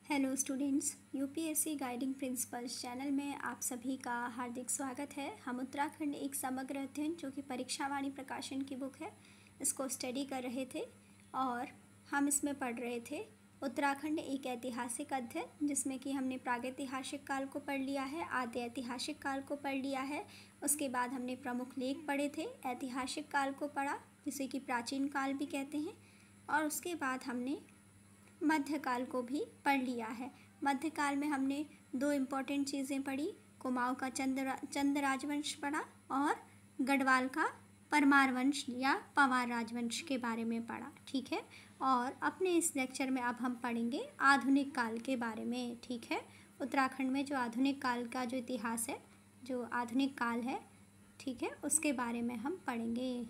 Hello students, UPSC guiding principles channel में आप सभी का हार्दिक स्वागत है। हम उत्तराखंड एक समग्र अध्ययन जो कि परीक्षावाणी प्रकाशन की बुक है, इसको स्टडी कर रहे थे और हम इसमें पढ़ रहे थे उत्तराखंड एक ऐतिहासिक अध्ययन, जिसमें कि हमने प्रागैतिहासिक काल को पढ़ लिया है, आद्य ऐतिहासिक काल को पढ़ लिया है। उसके बाद हमने प्रमुख लेख पढ़े थे, ऐतिहासिक काल को पढ़ा जिसे कि प्राचीन काल भी कहते हैं, और उसके बाद हमने मध्यकाल को भी पढ़ लिया है। मध्यकाल में हमने दो इम्पॉर्टेंट चीज़ें पढ़ी, कुमाऊँ का चंद राजवंश पढ़ा और गढ़वाल का परमार वंश या पंवार राजवंश के बारे में पढ़ा। ठीक है, और अपने इस लेक्चर में अब हम पढ़ेंगे आधुनिक काल के बारे में। ठीक है, उत्तराखंड में जो आधुनिक काल का जो इतिहास है, जो आधुनिक काल है, ठीक है, उसके बारे में हम पढ़ेंगे।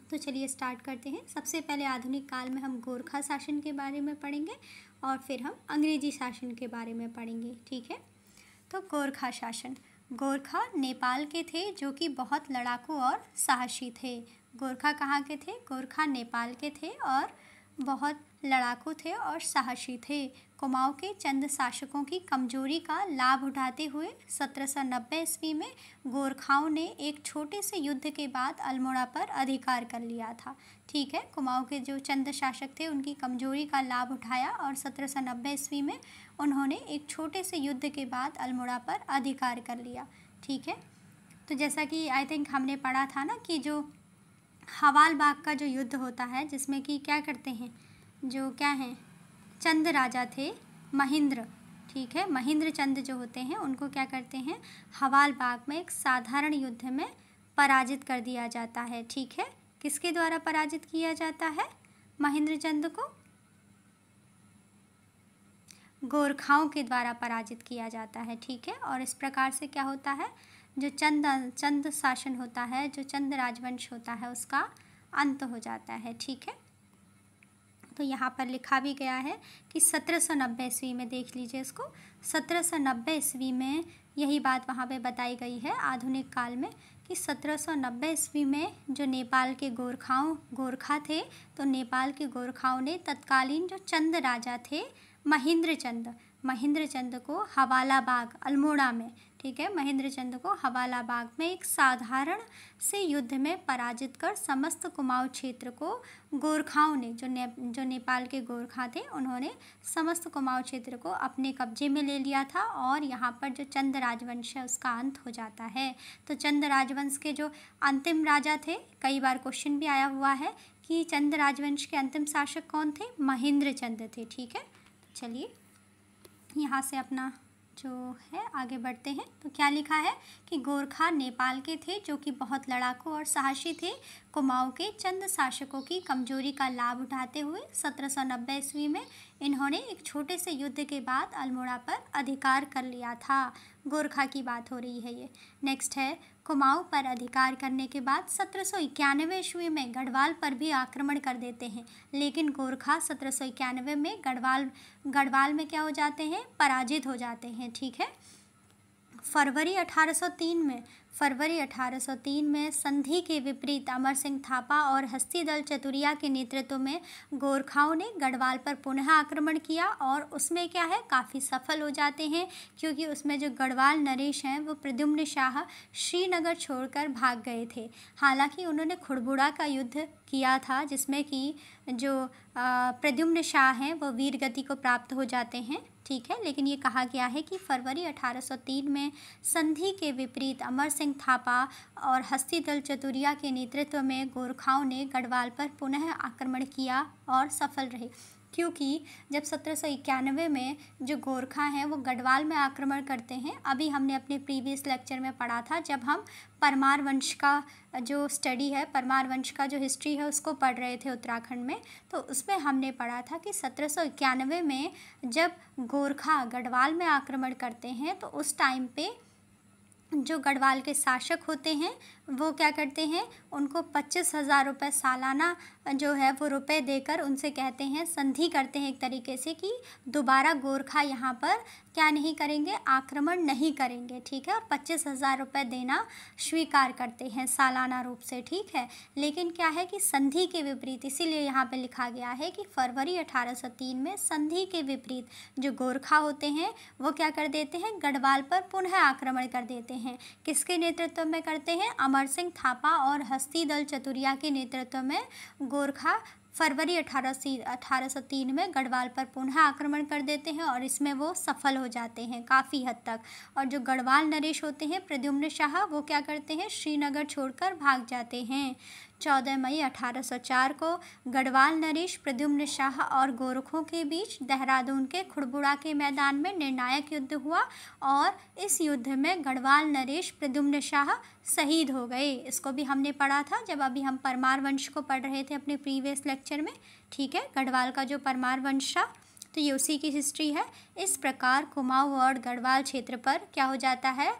तो चलिए स्टार्ट करते हैं। सबसे पहले आधुनिक काल में हम गोरखा शासन के बारे में पढ़ेंगे और फिर हम अंग्रेजी शासन के बारे में पढ़ेंगे। ठीक है, तो गोरखा शासन। गोरखा नेपाल के थे जो कि बहुत लड़ाकू और साहसी थे। गोरखा कहाँ के थे? गोरखा नेपाल के थे और बहुत लड़ाकू थे और साहसी थे। कुमाऊँ के चंद शासकों की कमजोरी का लाभ उठाते हुए 1790 ईस्वी में गोरखाओं ने एक छोटे से युद्ध के बाद अल्मोड़ा पर अधिकार कर लिया था। ठीक है, कुमाऊँ के जो चंद शासक थे उनकी कमजोरी का लाभ उठाया और 1790 ईस्वी में उन्होंने एक छोटे से युद्ध के बाद अल्मोड़ा पर अधिकार कर लिया। ठीक है, तो जैसा कि आई थिंक हमने पढ़ा था ना कि जो हवाल बाग का जो युद्ध होता है, जिसमें कि क्या करते हैं, जो क्या हैं, चंद राजा थे महेंद्र। ठीक है, महेंद्र चंद जो होते हैं उनको क्या करते हैं, हवाल बाग में एक साधारण युद्ध में पराजित कर दिया जाता है। ठीक है, किसके द्वारा पराजित किया जाता है महेंद्र चंद को? गोरखाओं के द्वारा पराजित किया जाता है। ठीक है, और इस प्रकार से क्या होता है, जो चंद शासन होता है, जो चंद राजवंश होता है, उसका अंत हो जाता है। ठीक है, तो यहाँ पर लिखा भी गया है कि 1790 ईस्वी में, देख लीजिए इसको, 1790 ईस्वी में यही बात वहाँ पे बताई गई है आधुनिक काल में कि 1790 ईस्वी में जो नेपाल के गोरखा थे, तो नेपाल के गोरखाओं ने तत्कालीन जो चंद राजा थे महेंद्र चंद को हवाला बाग अल्मोड़ा में, ठीक है, महेंद्र चंद को हवाला बाग में एक साधारण से युद्ध में पराजित कर समस्त कुमाऊँ क्षेत्र को गोरखाओं ने, जो नेपाल के गोरखा थे, उन्होंने समस्त कुमाऊँ क्षेत्र को अपने कब्जे में ले लिया था और यहाँ पर जो चंद राजवंश है उसका अंत हो जाता है। तो चंद राजवंश के जो अंतिम राजा थे, कई बार क्वेश्चन भी आया हुआ है कि चंद राजवंश के अंतिम शासक कौन थे? महेंद्र चंद थे। ठीक है, चलिए यहाँ से अपना जो है आगे बढ़ते हैं। तो क्या लिखा है कि गोरखा नेपाल के थे जो कि बहुत लड़ाकू और साहसी थे। कुमाऊँ के चंद शासकों की कमजोरी का लाभ उठाते हुए 1790 ईस्वी में इन्होंने एक छोटे से युद्ध के बाद अल्मोड़ा पर अधिकार कर लिया था। गोरखा की बात हो रही है ये। नेक्स्ट है, कुमाऊँ पर अधिकार करने के बाद 1791 ईस्वी में गढ़वाल पर भी आक्रमण कर देते हैं, लेकिन गोरखा 1791 में गढ़वाल में क्या हो जाते हैं, पराजित हो जाते हैं। ठीक है, फरवरी 1803 में संधि के विपरीत अमर सिंह थापा और हस्तीदल चतुरिया के नेतृत्व में गोरखाओं ने गढ़वाल पर पुनः आक्रमण किया और उसमें क्या है, काफ़ी सफल हो जाते हैं, क्योंकि उसमें जो गढ़वाल नरेश हैं वो प्रद्युम्न शाह श्रीनगर छोड़कर भाग गए थे। हालांकि उन्होंने खुड़बुड़ा का युद्ध किया था, जिसमें कि जो प्रद्युम्न शाह हैं वो वीर गति को प्राप्त हो जाते हैं। ठीक है, लेकिन ये कहा गया है कि फरवरी 1803 में संधि के विपरीत अमर सिंह थापा और हस्तीदल चतुरिया के नेतृत्व में गोरखाओं ने गढ़वाल पर पुनः आक्रमण किया और सफल रहे, क्योंकि जब 1791 में जो गोरखा हैं वो गढ़वाल में आक्रमण करते हैं। अभी हमने अपने प्रीवियस लेक्चर में पढ़ा था, जब हम परमार वंश का जो स्टडी है, परमार वंश का जो हिस्ट्री है, उसको पढ़ रहे थे उत्तराखंड में, तो उसमें हमने पढ़ा था कि 1791 में जब गोरखा गढ़वाल में आक्रमण करते हैं तो उस टाइम पे जो गढ़वाल के शासक होते हैं वो क्या करते हैं, उनको 25,000 रुपये सालाना जो है वो रुपए देकर उनसे कहते हैं, संधि करते हैं एक तरीके से कि दोबारा गोरखा यहाँ पर क्या नहीं करेंगे, आक्रमण नहीं करेंगे, ठीक है। और 25,000 रुपये देना स्वीकार करते हैं सालाना रूप से, ठीक है। लेकिन क्या है कि संधि के विपरीत, इसीलिए यहाँ पे लिखा गया है कि फरवरी 1803 में संधि के विपरीत जो गोरखा होते हैं वो क्या कर देते हैं, गढ़वाल पर पुनः आक्रमण कर देते हैं। किसके नेतृत्व में करते हैं, अमर सिंह थापा और हस्तीदल चतुरिया के नेतृत्व में गोरखा फरवरी 1803 में गढ़वाल पर पुनः आक्रमण कर देते हैं और इसमें वो सफल हो जाते हैं काफ़ी हद तक। और जो गढ़वाल नरेश होते हैं प्रद्युम्न शाह, वो क्या करते हैं, श्रीनगर छोड़कर भाग जाते हैं। 14 मई 1804 को गढ़वाल नरेश प्रद्युम्न शाह और गोरखों के बीच देहरादून के खुड़बुड़ा के मैदान में निर्णायक युद्ध हुआ और इस युद्ध में गढ़वाल नरेश प्रद्युम्न शाह शहीद हो गए। इसको भी हमने पढ़ा था जब अभी हम परमार वंश को पढ़ रहे थे अपने प्रीवियस लेक्चर में, ठीक है। गढ़वाल का जो परमार वंश था तो ये उसी की हिस्ट्री है। इस प्रकार कुमाऊं और गढ़वाल क्षेत्र पर क्या हो जाता है,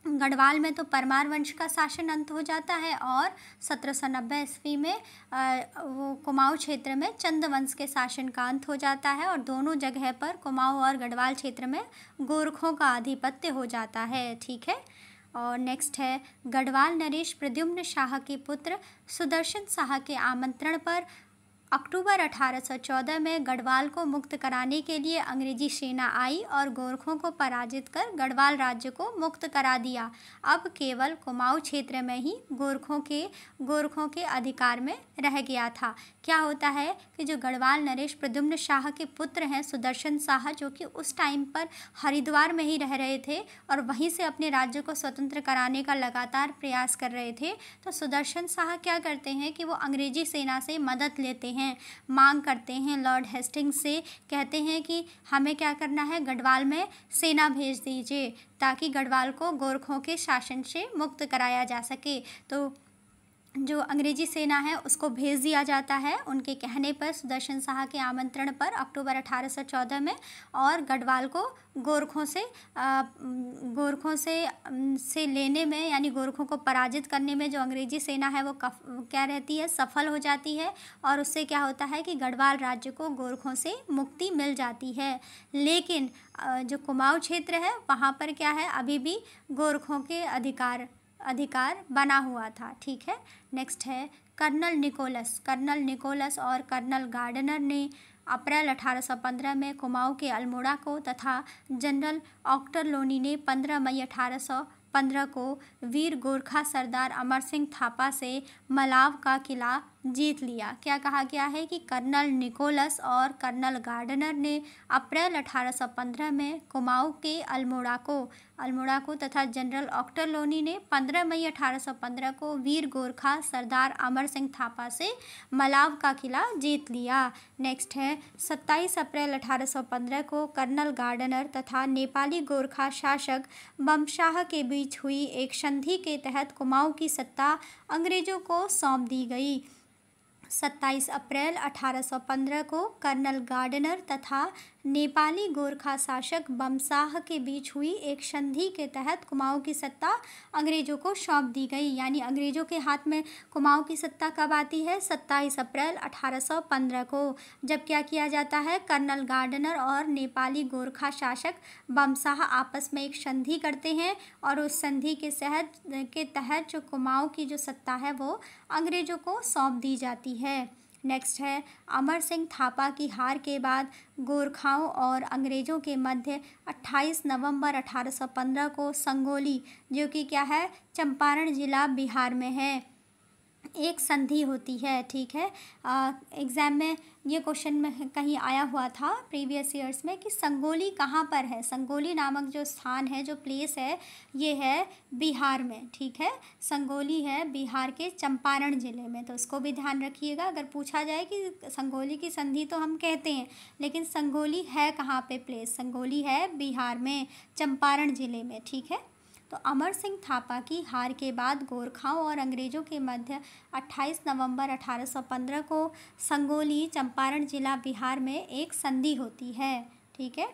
गढ़वाल में तो परमार वंश का शासन अंत हो जाता है और 1790 ईस्वी में वो कुमाऊं क्षेत्र में चंद वंश के शासन का अंत हो जाता है और दोनों जगह पर कुमाऊं और गढ़वाल क्षेत्र में गोरखों का आधिपत्य हो जाता है, ठीक है। और नेक्स्ट है, गढ़वाल नरेश प्रद्युम्न शाह के पुत्र सुदर्शन शाह के आमंत्रण पर अक्टूबर 1814 में गढ़वाल को मुक्त कराने के लिए अंग्रेजी सेना आई और गोरखों को पराजित कर गढ़वाल राज्य को मुक्त करा दिया। अब केवल कुमाऊं क्षेत्र में ही गोरखों के अधिकार में रह गया था। क्या होता है कि जो गढ़वाल नरेश प्रद्युम्न शाह के पुत्र हैं सुदर्शन शाह, जो कि उस टाइम पर हरिद्वार में ही रह रहे थे और वहीं से अपने राज्य को स्वतंत्र कराने का लगातार प्रयास कर रहे थे, तो सुदर्शन शाह क्या करते हैं कि वो अंग्रेजी सेना से मदद लेते हैं, मांग करते हैं लॉर्ड हेस्टिंग्स से, कहते हैं कि हमें क्या करना है, गढ़वाल में सेना भेज दीजिए ताकि गढ़वाल को गोरखों के शासन से मुक्त कराया जा सके। तो जो अंग्रेजी सेना है उसको भेज दिया जाता है उनके कहने पर, सुदर्शन शाह के आमंत्रण पर अक्टूबर 1814 में, और गढ़वाल को गोरखों से लेने में, यानी गोरखों को पराजित करने में जो अंग्रेजी सेना है वो क्या रहती है, सफल हो जाती है और उससे क्या होता है कि गढ़वाल राज्य को गोरखों से मुक्ति मिल जाती है। लेकिन जो कुमाऊं क्षेत्र है वहाँ पर क्या है, अभी भी गोरखों के अधिकार बना हुआ था, ठीक है। नेक्स्ट है, कर्नल निकोलस और कर्नल गार्डनर ने अप्रैल 1815 में कुमाऊं के अल्मोड़ा को तथा जनरल ऑक्टरलोनी ने 15 मई 1815 को वीर गोरखा सरदार अमर सिंह थापा से मलाव का किला जीत लिया। क्या कहा गया है कि कर्नल निकोलस और कर्नल गार्डनर ने अप्रैल 1815 में कुमाऊं के अल्मोड़ा को तथा जनरल ऑक्टरलोनी ने 15 मई 1815 को वीर गोरखा सरदार अमर सिंह थापा से मलाव का किला जीत लिया। नेक्स्ट है, 27 अप्रैल 1815 को कर्नल गार्डनर तथा नेपाली गोरखा शासक बमशाह के बीच हुई एक संधि के तहत कुमाऊं की सत्ता अंग्रेजों को सौंप दी गई। 27 अप्रैल 1815 को कर्नल गार्डनर तथा नेपाली गोरखा शासक बमशाह के बीच हुई एक संधि के तहत कुमाऊं की सत्ता अंग्रेजों को सौंप दी गई। यानी अंग्रेजों के हाथ में कुमाऊं की सत्ता कब आती है, 27 अप्रैल 1815 को, जब क्या किया जाता है, कर्नल गार्डनर और नेपाली गोरखा शासक बमशाह आपस में एक संधि करते हैं और उस संधि के तहत जो कुमाऊं की जो सत्ता है वो अंग्रेजों को सौंप दी जाती है। नेक्स्ट है, अमर सिंह थापा की हार के बाद गोरखाओं और अंग्रेज़ों के मध्य 28 नवंबर 1815 को संगोली, जो कि क्या है, चंपारण जिला बिहार में है, एक संधि होती है, ठीक है। एग्ज़ाम में ये क्वेश्चन में कहीं आया हुआ था प्रीवियस ईयर्स में कि संगोली कहाँ पर है। संगोली नामक जो स्थान है, जो प्लेस है, ये है बिहार में, ठीक है। संगोली है बिहार के चंपारण ज़िले में, तो उसको भी ध्यान रखिएगा। अगर पूछा जाए कि संगोली की संधि तो हम कहते हैं, लेकिन संगोली है कहाँ पे प्लेस, संगोली है बिहार में चंपारण ज़िले में, ठीक है। तो अमर सिंह थापा की हार के बाद गोरखाओं और अंग्रेज़ों के मध्य 28 नवंबर 1815 को संगोली चंपारण जिला बिहार में एक संधि होती है, ठीक है।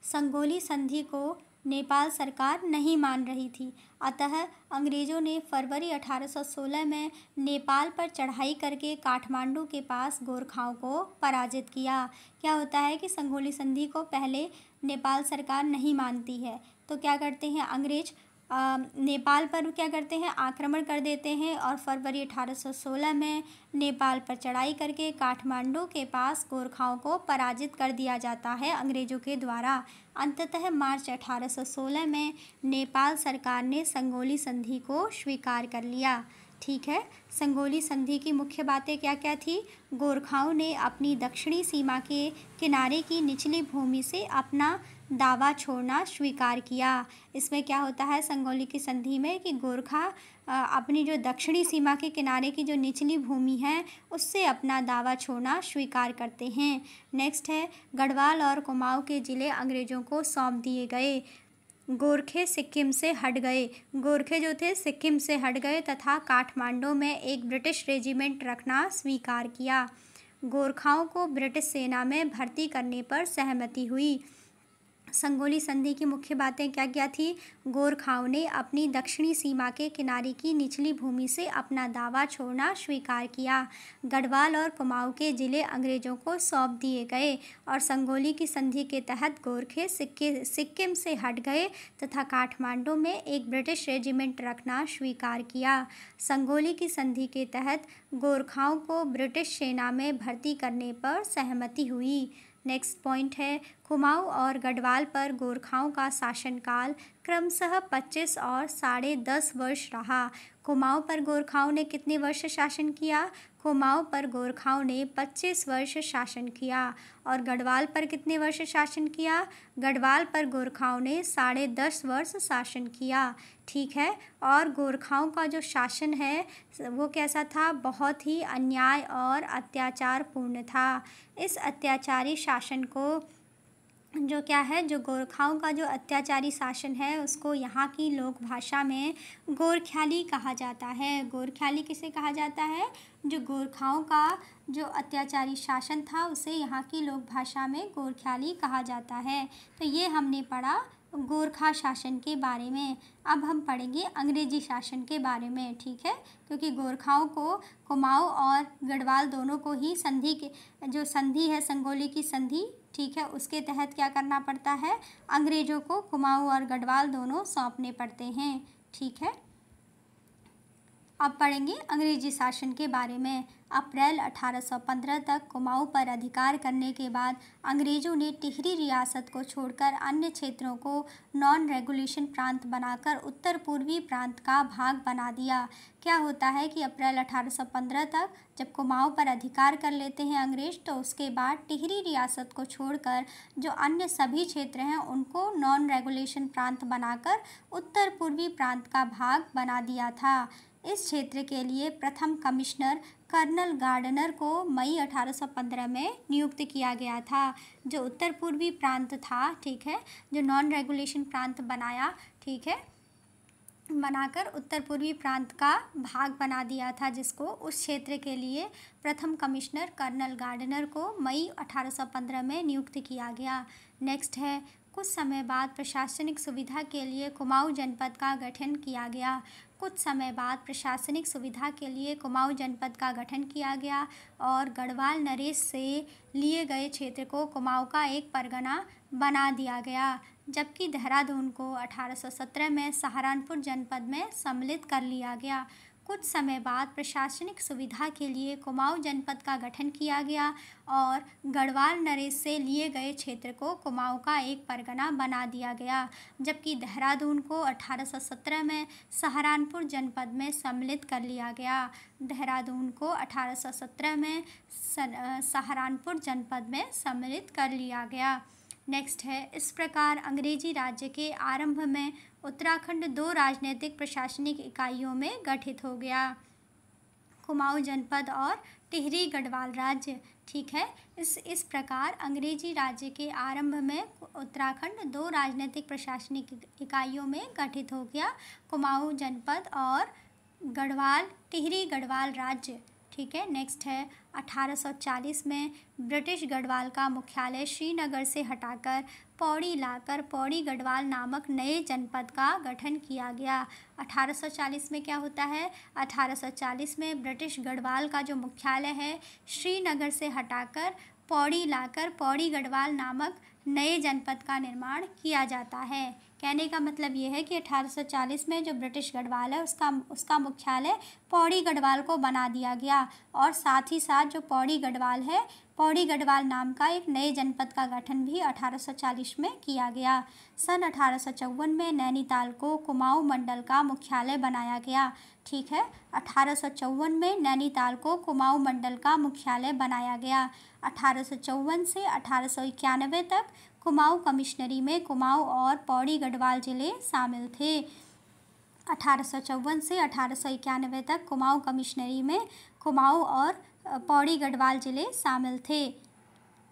संगोली संधि को नेपाल सरकार नहीं मान रही थी। अतः अंग्रेज़ों ने फरवरी 1816 में नेपाल पर चढ़ाई करके काठमांडू के पास गोरखाओं को पराजित किया। क्या होता है कि संगोली संधि को पहले नेपाल सरकार नहीं मानती है, तो क्या करते हैं अंग्रेज नेपाल पर क्या करते हैं, आक्रमण कर देते हैं और फरवरी 1816 में नेपाल पर चढ़ाई करके काठमांडू के पास गोरखाओं को पराजित कर दिया जाता है अंग्रेज़ों के द्वारा। अंततः मार्च 1816 में नेपाल सरकार ने संगोली संधि को स्वीकार कर लिया। ठीक है, संगोली संधि की मुख्य बातें क्या क्या थी? गोरखाओं ने अपनी दक्षिणी सीमा के किनारे की निचली भूमि से अपना दावा छोड़ना स्वीकार किया। इसमें क्या होता है संगोली की संधि में कि गोरखा अपनी जो दक्षिणी सीमा के किनारे की जो निचली भूमि है उससे अपना दावा छोड़ना स्वीकार करते हैं। नेक्स्ट है गढ़वाल और कुमाऊं के ज़िले अंग्रेज़ों को सौंप दिए गए। गोरखे सिक्किम से हट गए। गोरखे जो थे सिक्किम से हट गए तथा काठमांडू में एक ब्रिटिश रेजिमेंट रखना स्वीकार किया। गोरखाओं को ब्रिटिश सेना में भर्ती करने पर सहमति हुई। संगोली संधि की मुख्य बातें क्या क्या थी? गोरखाओं ने अपनी दक्षिणी सीमा के किनारे की निचली भूमि से अपना दावा छोड़ना स्वीकार किया। गढ़वाल और कुमाऊं के ज़िले अंग्रेज़ों को सौंप दिए गए और संगोली की संधि के तहत गोरखे सिक्किम से हट गए तथा काठमांडू में एक ब्रिटिश रेजिमेंट रखना स्वीकार किया। संगोली की संधि के तहत गोरखाओं को ब्रिटिश सेना में भर्ती करने पर सहमति हुई। नेक्स्ट पॉइंट है कुमाऊं और गढ़वाल पर गोरखाओं का शासनकाल क्रमशः 25 और 10.5 वर्ष रहा। कुमाऊं पर गोरखाओं ने कितने वर्ष शासन किया? कुमाऊं पर गोरखाओं ने 25 वर्ष शासन किया। और गढ़वाल पर कितने वर्ष शासन किया? गढ़वाल पर गोरखाओं ने 10.5 वर्ष शासन किया। ठीक है, और गोरखाओं का जो शासन है वो कैसा था? बहुत ही अन्याय और अत्याचारपूर्ण था। इस अत्याचारी शासन को जो क्या है, जो गोरखाओं का जो अत्याचारी शासन है उसको यहाँ की लोक भाषा में गोरख्याली कहा जाता है। गोरख्याली किसे कहा जाता है? जो गोरखाओं का जो अत्याचारी शासन था उसे यहाँ की लोक भाषा में गोरख्याली कहा जाता है। तो ये हमने पढ़ा गोरखा शासन के बारे में। अब हम पढ़ेंगे अंग्रेजी शासन के बारे में। ठीक है, क्योंकि गोरखाओं को कुमाऊं और गढ़वाल दोनों को ही संधि के जो संधि है संगोली की संधि, ठीक है, उसके तहत क्या करना पड़ता है? अंग्रेज़ों को कुमाऊं और गढ़वाल दोनों सौंपने पड़ते हैं। ठीक है, अब पढ़ेंगे अंग्रेजी शासन के बारे में। अप्रैल 1815 तक कुमाऊं पर अधिकार करने के बाद अंग्रेज़ों ने टिहरी रियासत को छोड़कर अन्य क्षेत्रों को नॉन रेगुलेशन प्रांत बनाकर उत्तर पूर्वी प्रांत का भाग बना दिया। क्या होता है कि अप्रैल 1815 तक जब कुमाऊं पर अधिकार कर लेते हैं अंग्रेज़, तो उसके बाद टिहरी रियासत को छोड़कर जो अन्य सभी क्षेत्र हैं उनको नॉन रेगुलेशन प्रांत बनाकर उत्तर पूर्वी प्रांत का भाग बना दिया था। इस क्षेत्र के लिए प्रथम कमिश्नर कर्नल गार्डनर को मई 1815 में नियुक्त किया गया था। जो उत्तर पूर्वी प्रांत था, ठीक है, जो नॉन रेगुलेशन प्रांत बनाया, ठीक है, बनाकर उत्तर पूर्वी प्रांत का भाग बना दिया था, जिसको उस क्षेत्र के लिए प्रथम कमिश्नर कर्नल गार्डनर को मई 1815 में नियुक्त किया गया। नेक्स्ट है कुछ समय बाद प्रशासनिक सुविधा के लिए कुमाऊं जनपद का गठन किया गया। कुछ समय बाद प्रशासनिक सुविधा के लिए कुमाऊं जनपद का गठन किया गया और गढ़वाल नरेश से लिए गए क्षेत्र को कुमाऊं का एक परगना बना दिया गया, जबकि देहरादून को 1817 में सहारनपुर जनपद में सम्मिलित कर लिया गया। कुछ समय बाद प्रशासनिक सुविधा के लिए कुमाऊं जनपद का गठन किया गया और गढ़वाल नरेश से लिए गए क्षेत्र को कुमाऊं का एक परगना बना दिया गया, जबकि देहरादून को 1817 में सहारनपुर जनपद में सम्मिलित कर लिया गया। देहरादून को 1817 में सहारनपुर जनपद में सम्मिलित कर लिया गया। नेक्स्ट है इस प्रकार अंग्रेजी राज्य के आरंभ में उत्तराखंड 2 राजनीतिक प्रशासनिक इकाइयों में गठित हो गया, कुमाऊं जनपद और टिहरी गढ़वाल राज्य। ठीक है, इस प्रकार अंग्रेजी राज्य के आरंभ में उत्तराखंड 2 राजनीतिक प्रशासनिक इकाइयों में गठित हो गया, कुमाऊं जनपद और टिहरी गढ़वाल राज्य। ठीक है। नेक्स्ट है 1840 में ब्रिटिश गढ़वाल का मुख्यालय श्रीनगर से हटाकर पौड़ी लाकर पौड़ी गढ़वाल नामक नए जनपद का गठन किया गया। 1840 में क्या होता है? 1840 में ब्रिटिश गढ़वाल का जो मुख्यालय है श्रीनगर से हटाकर पौड़ी लाकर पौड़ी गढ़वाल नामक नए जनपद का निर्माण किया जाता है। कहने का मतलब ये है कि 1840 में जो ब्रिटिश गढ़वाल है उसका मुख्यालय पौड़ी गढ़वाल को बना दिया गया और साथ ही साथ जो पौड़ी गढ़वाल है पौड़ी गढ़वाल नाम का एक नए जनपद का गठन भी 1840 में किया गया। सन 1854 में नैनीताल को कुमाऊं मंडल का मुख्यालय बनाया गया। ठीक है, 1854 में नैनीताल को कुमाऊं मंडल का मुख्यालय बनाया गया। 1854 से 1891 तक कुमाऊं कमिश्नरी में कुमाऊं और पौड़ी गढ़वाल जिले शामिल थे। 1854 से 1891 तक कुमाऊं कमिश्नरी में कुमाऊं और पौड़ी गढ़वाल जिले शामिल थे।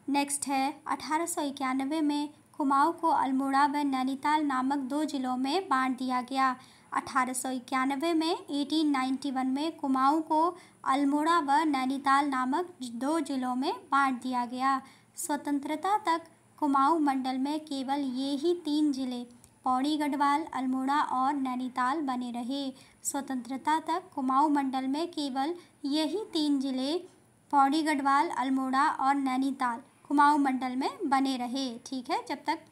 नेक्स्ट है 1891 में कुमाऊं को अल्मोड़ा व नैनीताल नामक 2 जिलों में बांट दिया गया। 1891 में 1891 में कुमाऊं को अल्मोड़ा व नैनीताल नामक 2 जिलों में बांट दिया गया। स्वतंत्रता तक कुमाऊं मंडल में केवल ये ही 3 जिले पौड़ी गढ़वाल, अल्मोड़ा और नैनीताल बने रहे। स्वतंत्रता तक कुमाऊं मंडल में केवल यही 3 जिले पौड़ी गढ़वाल, अल्मोड़ा और नैनीताल कुमाऊं मंडल में बने रहे। ठीक है, जब तक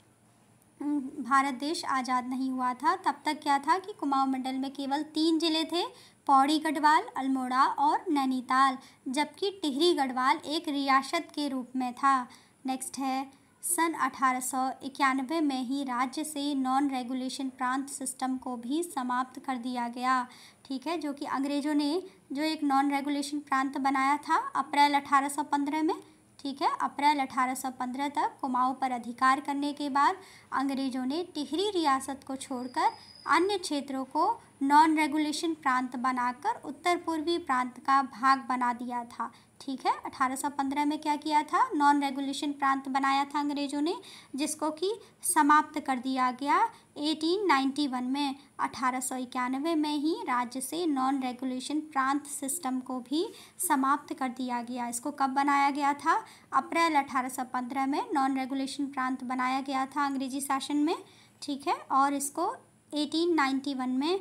भारत देश आज़ाद नहीं हुआ था तब तक क्या था कि कुमाऊं मंडल में केवल 3 जिले थे, पौड़ी गढ़वाल, अल्मोड़ा और नैनीताल, जबकि टिहरी गढ़वाल एक रियासत के रूप में था। नेक्स्ट है सन 1891 में ही राज्य से नॉन रेगुलेशन प्रांत सिस्टम को भी समाप्त कर दिया गया। ठीक है, जो कि अंग्रेज़ों ने जो एक नॉन रेगुलेशन प्रांत बनाया था अप्रैल 1815 में। ठीक है, अप्रैल 1815 तक कुमाऊं पर अधिकार करने के बाद अंग्रेज़ों ने टिहरी रियासत को छोड़कर अन्य क्षेत्रों को नॉन रेगुलेशन प्रांत बनाकर उत्तर पूर्वी प्रांत का भाग बना दिया था। ठीक है, 1815 में क्या किया था? नॉन रेगुलेशन प्रांत बनाया था अंग्रेज़ों ने, जिसको कि समाप्त कर दिया गया 1891 में। 1891 में ही राज्य से नॉन रेगुलेशन प्रांत सिस्टम को भी समाप्त कर दिया गया। इसको कब बनाया गया था? अप्रैल 1815 में नॉन रेगुलेशन प्रांत बनाया गया था अंग्रेजी शासन में। ठीक है, और इसको 1891 में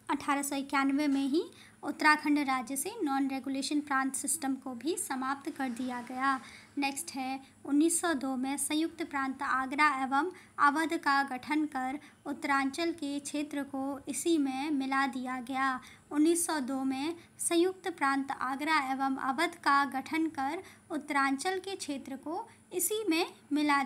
1891 में ही उत्तराखंड राज्य से नॉन रेगुलेशन प्रांत सिस्टम को भी समाप्त कर दिया गया। नेक्स्ट है 1902 में संयुक्त प्रांत आगरा एवं अवध का गठन कर उत्तरांचल के क्षेत्र को इसी में मिला दिया गया। 1902 में संयुक्त प्रांत आगरा एवं अवध का गठन कर उत्तरांचल के क्षेत्र को इसी में मिला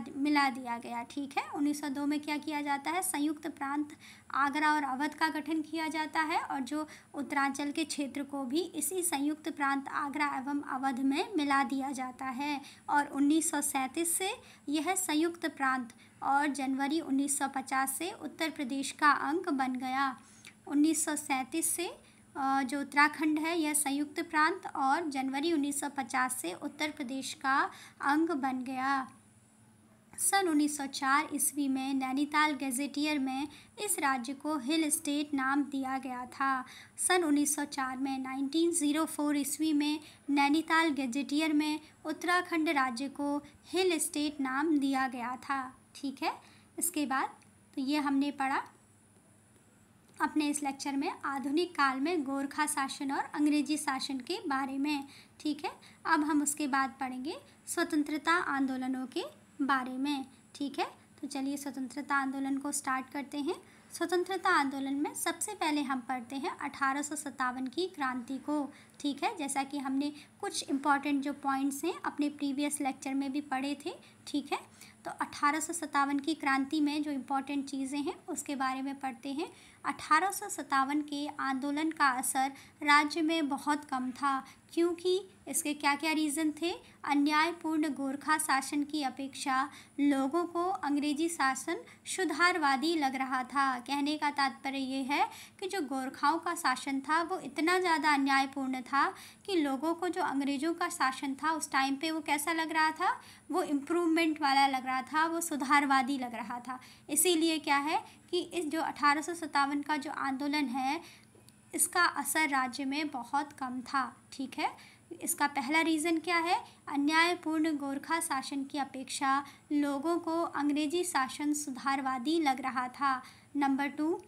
दिया गया। ठीक है, 1902 में क्या किया जाता है? संयुक्त प्रांत आगरा और अवध का गठन किया जाता है और जो उत्तरांचल के क्षेत्र को भी इसी संयुक्त प्रांत आगरा एवं अवध में मिला दिया जाता है। और 1937 से यह संयुक्त प्रांत और जनवरी 1950 से उत्तर प्रदेश का अंग बन गया। 1937 से जो उत्तराखंड है यह संयुक्त प्रांत और जनवरी 1950 से उत्तर प्रदेश का अंग बन गया। सन 1904 ईस्वी में नैनीताल गैजेटियर में इस राज्य को हिल स्टेट नाम दिया गया था। सन 1904 में 1904 ईस्वी में नैनीताल गैजेटियर में उत्तराखंड राज्य को हिल स्टेट नाम दिया गया था। ठीक है, इसके बाद तो ये हमने पढ़ा अपने इस लेक्चर में आधुनिक काल में गोरखा शासन और अंग्रेजी शासन के बारे में। ठीक है, अब हम उसके बाद पढ़ेंगे स्वतंत्रता आंदोलनों के बारे में। ठीक है, तो चलिए स्वतंत्रता आंदोलन को स्टार्ट करते हैं। स्वतंत्रता आंदोलन में सबसे पहले हम पढ़ते हैं 1857 की क्रांति को। ठीक है, जैसा कि हमने कुछ इम्पॉर्टेंट जो पॉइंट्स हैं अपने प्रीवियस लेक्चर में भी पढ़े थे। ठीक है, तो 1857 की क्रांति में जो इम्पॉर्टेंट चीज़ें हैं उसके बारे में पढ़ते हैं। 1857 के आंदोलन का असर राज्य में बहुत कम था, क्योंकि इसके क्या क्या रीज़न थे? अन्यायपूर्ण गोरखा शासन की अपेक्षा लोगों को अंग्रेजी शासन सुधारवादी लग रहा था। कहने का तात्पर्य ये है कि जो गोरखाओं का शासन था वो इतना ज़्यादा अन्यायपूर्ण था कि लोगों को जो अंग्रेज़ों का शासन था उस टाइम पे वो कैसा लग रहा था? वो इम्प्रूवमेंट वाला लग रहा था, वो सुधारवादी लग रहा था। इसीलिए क्या है कि इस जो 1857 का जो आंदोलन है इसका असर राज्य में बहुत कम था। ठीक है, इसका पहला रीज़न क्या है? अन्यायपूर्ण गोरखा शासन की अपेक्षा लोगों को अंग्रेजी शासन सुधारवादी लग रहा था। नंबर 2,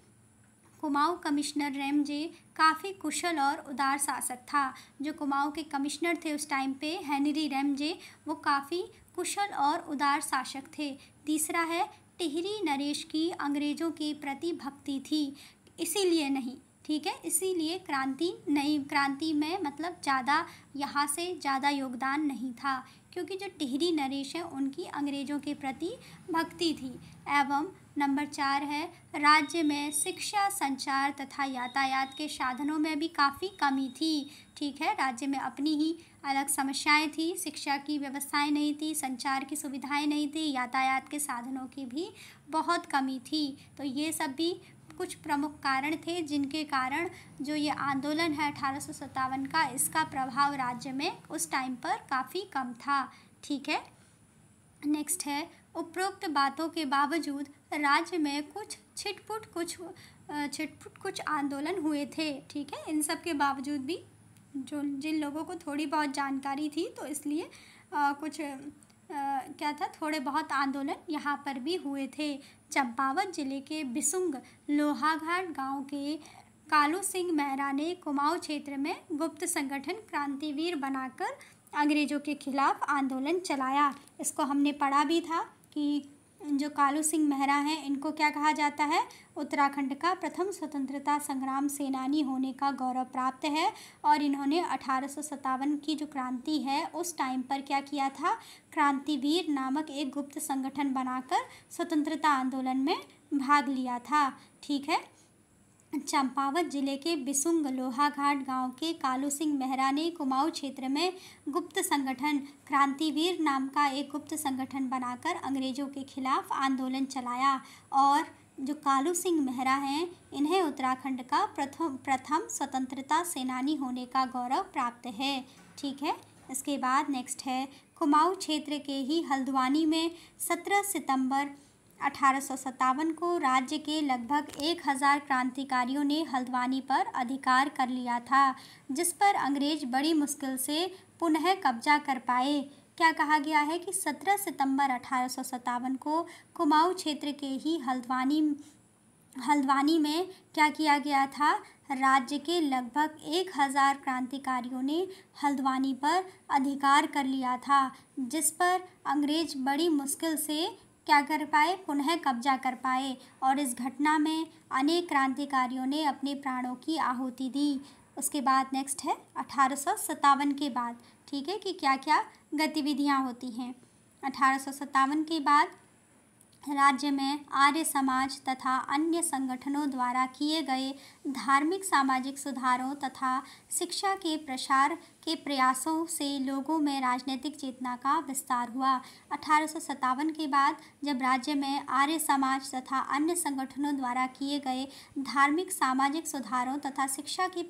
कुमाऊं कमिश्नर रैमजे काफ़ी कुशल और उदार शासक था। जो कुमाऊं के कमिश्नर थे उस टाइम पे, हेनरी रैमजे, वो काफ़ी कुशल और उदार शासक थे। तीसरा है, टिहरी नरेश की अंग्रेज़ों के प्रति भक्ति थी, इसीलिए नहीं, ठीक है, इसीलिए क्रांति में मतलब ज़्यादा यहाँ से ज़्यादा योगदान नहीं था, क्योंकि जो टिहरी नरेश हैं उनकी अंग्रेज़ों के प्रति भक्ति थी। एवं नंबर 4 है, राज्य में शिक्षा, संचार तथा यातायात के साधनों में भी काफ़ी कमी थी। ठीक है, राज्य में अपनी ही अलग समस्याएं थी, शिक्षा की व्यवस्थाएं नहीं थी, संचार की सुविधाएं नहीं थी, यातायात के साधनों की भी बहुत कमी थी। तो ये सब भी कुछ प्रमुख कारण थे जिनके कारण जो ये आंदोलन है 1857 का, इसका प्रभाव राज्य में उस टाइम पर काफ़ी कम था। ठीक है, नेक्स्ट है, उपरोक्त बातों के बावजूद राज्य में कुछ छिटपुट कुछ आंदोलन हुए थे। ठीक है, इन सब के बावजूद भी जिन लोगों को थोड़ी बहुत जानकारी थी तो इसलिए क्या था, थोड़े बहुत आंदोलन यहाँ पर भी हुए थे। चंपावत जिले के बिसुंग लोहाघाट गांव के कालू सिंह मेहरा ने कुमाऊं क्षेत्र में गुप्त संगठन क्रांतिवीर बनाकर अंग्रेज़ों के खिलाफ आंदोलन चलाया। इसको हमने पढ़ा भी था कि जो कालू सिंह मेहरा हैं इनको क्या कहा जाता है? उत्तराखंड का प्रथम स्वतंत्रता संग्राम सेनानी होने का गौरव प्राप्त है। और इन्होंने 1857 की जो क्रांति है उस टाइम पर क्या किया था? क्रांतिवीर नामक एक गुप्त संगठन बनाकर स्वतंत्रता आंदोलन में भाग लिया था। ठीक है, चंपावत जिले के बिसुंग लोहाघाट गांव के कालू सिंह मेहरा ने कुमाऊं क्षेत्र में गुप्त संगठन क्रांतिवीर नाम का एक गुप्त संगठन बनाकर अंग्रेज़ों के खिलाफ आंदोलन चलाया। और जो कालू सिंह मेहरा हैं इन्हें उत्तराखंड का प्रथम स्वतंत्रता सेनानी होने का गौरव प्राप्त है। ठीक है, इसके बाद नेक्स्ट है, कुमाऊं क्षेत्र के ही हल्द्वानी में 17 सितंबर 1857 को राज्य के लगभग 1000 क्रांतिकारियों ने हल्द्वानी पर अधिकार कर लिया था, जिस पर अंग्रेज बड़ी मुश्किल से पुनः कब्जा कर पाए। क्या कहा गया है कि 17 सितंबर 1857 को कुमाऊं क्षेत्र के ही हल्द्वानी में क्या किया गया था? राज्य के लगभग 1000 क्रांतिकारियों ने हल्द्वानी पर अधिकार कर लिया था, जिस पर अंग्रेज बड़ी मुश्किल से क्या कर पाए? पुनः कब्जा कर पाए। और इस घटना में अनेक क्रांतिकारियों ने अपने प्राणों की आहुति दी। उसके बाद नेक्स्ट है 1857 के बाद, ठीक है, कि क्या क्या गतिविधियां होती हैं। 1857 के बाद राज्य में आर्य समाज तथा अन्य संगठनों द्वारा किए गए धार्मिक सामाजिक सुधारों तथा शिक्षा के प्रसार के प्रयासों से लोगों में राजनीतिक चेतना का विस्तार हुआ। 1857 के बाद जब राज्य में आर्य समाज तथा अन्य संगठनों द्वारा किए गए धार्मिक सामाजिक सुधारों तथा शिक्षा के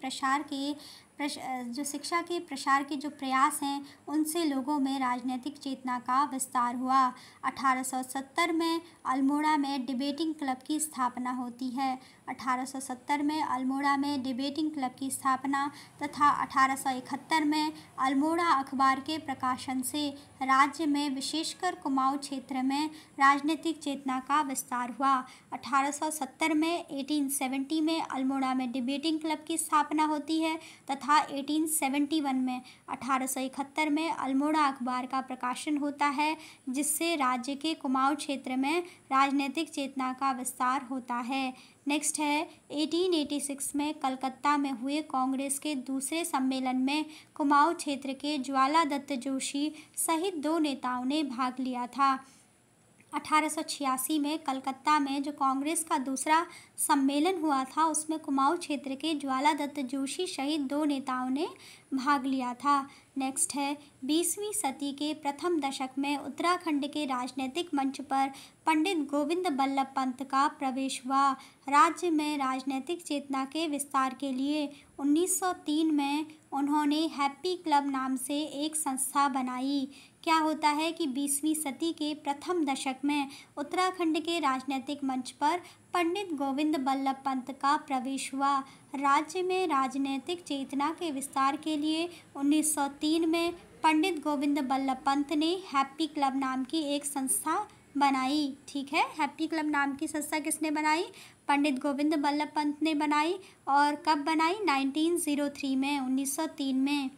प्रसार के जो प्रयास हैं उनसे लोगों में राजनीतिक चेतना का विस्तार हुआ। 1870 में अल्मोड़ा में डिबेटिंग क्लब की स्थापना होती है। 1870 में अल्मोड़ा में डिबेटिंग क्लब की स्थापना तथा 1871 में अल्मोड़ा अखबार के प्रकाशन से राज्य में विशेषकर कुमाऊं क्षेत्र में राजनीतिक चेतना का विस्तार हुआ। 1870 में 1870 में अल्मोड़ा में डिबेटिंग क्लब की स्थापना होती है तथा 1871 में अल्मोड़ा अखबार का प्रकाशन होता है, जिससे राज्य के कुमाऊं क्षेत्र में राजनीतिक चेतना का विस्तार होता है। नेक्स्ट है 1886 में कलकत्ता में हुए कांग्रेस के दूसरे सम्मेलन में कुमाऊं क्षेत्र के ज्वाला दत्त जोशी सहित 2 नेताओं ने भाग लिया था। 1886 में कलकत्ता में जो कांग्रेस का दूसरा सम्मेलन हुआ था उसमें कुमाऊं क्षेत्र के ज्वाला दत्त जोशी सहित 2 नेताओं ने भाग लिया था। नेक्स्ट है 20वीं सदी के प्रथम दशक में उत्तराखंड के राजनीतिक मंच पर पंडित गोविंद बल्लभ पंत का प्रवेश हुआ। राज्य में राजनीतिक चेतना के विस्तार के लिए 1903 में उन्होंने हैप्पी क्लब नाम से एक संस्था बनाई। क्या होता है कि 20वीं सदी के प्रथम दशक में उत्तराखंड के राजनीतिक मंच पर पंडित गोविंद बल्लभ पंत का प्रवेश हुआ। राज्य में राजनीतिक चेतना के विस्तार के लिए 1903 में पंडित गोविंद बल्लभ पंत ने हैप्पी क्लब नाम की एक संस्था बनाई। ठीक है, हैप्पी क्लब नाम की संस्था किसने बनाई? पंडित गोविंद बल्लभ पंत ने बनाई। और कब बनाई? 1903 में, 1903 में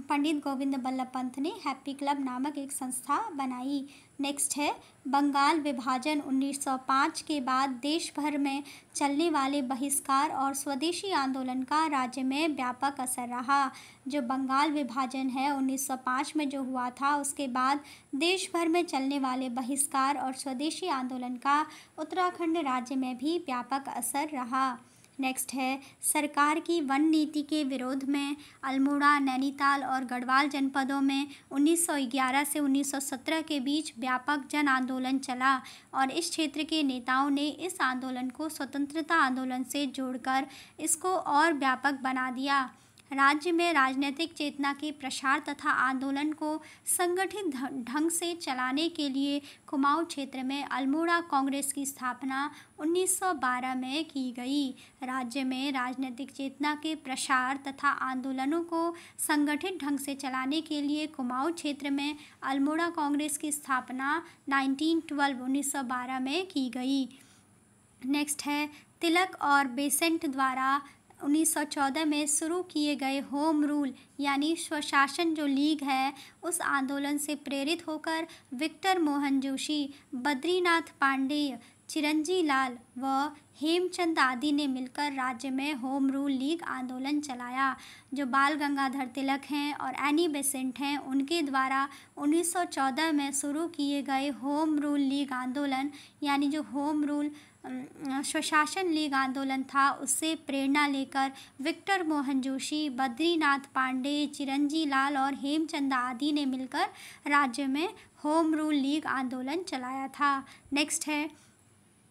पंडित गोविंद बल्लभ पंत ने हैप्पी क्लब नामक एक संस्था बनाई। नेक्स्ट है बंगाल विभाजन। 1905 के बाद देश भर में चलने वाले बहिष्कार और स्वदेशी आंदोलन का राज्य में व्यापक असर रहा। जो बंगाल विभाजन है 1905 में जो हुआ था, उसके बाद देश भर में चलने वाले बहिष्कार और स्वदेशी आंदोलन का उत्तराखंड राज्य में भी व्यापक असर रहा। नेक्स्ट है सरकार की वन नीति के विरोध में अल्मोड़ा, नैनीताल और गढ़वाल जनपदों में 1911 से 1917 के बीच व्यापक जन आंदोलन चला और इस क्षेत्र के नेताओं ने इस आंदोलन को स्वतंत्रता आंदोलन से जोड़कर इसको और व्यापक बना दिया। राज्य में राजनीतिक चेतना के प्रसार तथा आंदोलन को संगठित ढंग से चलाने के लिए कुमाऊं क्षेत्र में अल्मोड़ा कांग्रेस की स्थापना 1912 में की गई। राज्य में राजनीतिक चेतना के प्रसार तथा आंदोलनों को संगठित ढंग से चलाने के लिए कुमाऊं क्षेत्र में अल्मोड़ा कांग्रेस की स्थापना 1912 में की गई। नेक्स्ट है तिलक और बेसेंट द्वारा 1914 में शुरू किए गए होम रूल यानी स्वशासन जो लीग है, उस आंदोलन से प्रेरित होकर विक्टर मोहन जोशी, बद्रीनाथ पांडेय, चिरंजी लाल व हेमचंद आदि ने मिलकर राज्य में होम रूल लीग आंदोलन चलाया। जो बाल गंगाधर तिलक हैं और एनी बेसेंट हैं, उनके द्वारा 1914 में शुरू किए गए होम रूल लीग आंदोलन यानी जो होम रूल स्वशासन लीग आंदोलन था, उससे प्रेरणा लेकर विक्टर मोहन जोशी, बद्रीनाथ पांडे, चिरंजी लाल और हेमचंद आदि ने मिलकर राज्य में होम रूल लीग आंदोलन चलाया था। नेक्स्ट है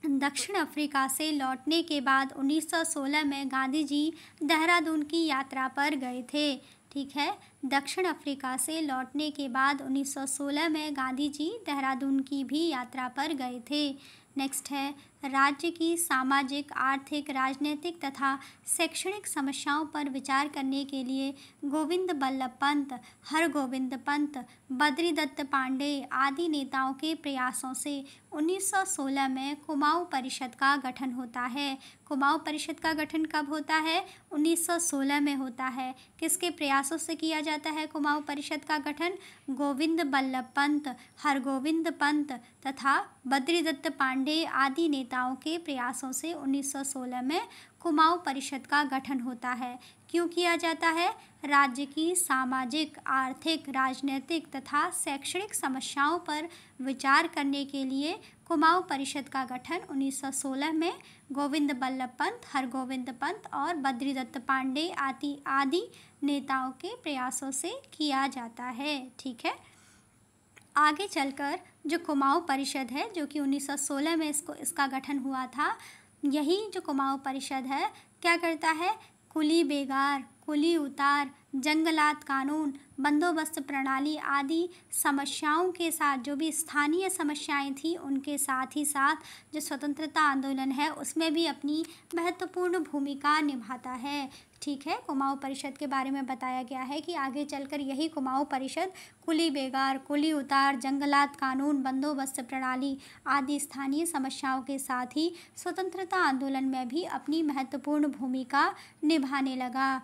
दक्षिण अफ्रीका से लौटने के बाद 1916 में गांधी जी देहरादून की यात्रा पर गए थे। ठीक है, दक्षिण अफ्रीका से लौटने के बाद 1916 में गांधी जी देहरादून की भी यात्रा पर गए थे। नेक्स्ट है राज्य की सामाजिक, आर्थिक, राजनीतिक तथा शैक्षणिक समस्याओं पर विचार करने के लिए गोविंद बल्लभ पंत, हरगोविंद पंत, बद्रीदत्त पांडे आदि नेताओं के प्रयासों से 1916 में कुमाऊं परिषद का गठन होता है। कुमाऊं परिषद का गठन कब होता है? 1916 में होता है। किसके प्रयासों से किया जाता है कुमाऊं परिषद का गठन? गोविंद बल्लभ पंत, हरगोविंद पंत तथा बद्रीदत्त पांडे आदि नेताओं के प्रयासों से 1916 में कुमाऊं परिषद का गठन होता है। क्यों किया जाता है? राज्य की सामाजिक, आर्थिक, राजनीतिक तथा शैक्षणिक समस्याओं पर विचार करने के लिए कुमाऊं परिषद का गठन 1916 में गोविंद बल्लभ पंत, हरगोविंद पंत और बद्रीदत्त पांडे आदि नेताओं के प्रयासों से किया जाता है। ठीक है, आगे चलकर जो कुमाऊं परिषद है, जो कि 1916 में इसका गठन हुआ था, यही जो कुमाऊं परिषद है क्या करता है? कुली बेगार, कुली उतार, जंगलात कानून, बंदोबस्त प्रणाली आदि समस्याओं के साथ, जो भी स्थानीय समस्याएं थी उनके साथ ही साथ जो स्वतंत्रता आंदोलन है उसमें भी अपनी महत्वपूर्ण भूमिका निभाता है। ठीक है, कुमाऊं परिषद के बारे में बताया गया है कि आगे चलकर यही कुमाऊं परिषद कुली बेगार, कुली उतार, जंगलात कानून, बंदोबस्त प्रणाली आदि स्थानीय समस्याओं के साथ ही स्वतंत्रता आंदोलन में भी अपनी महत्वपूर्ण भूमिका निभाने लगा।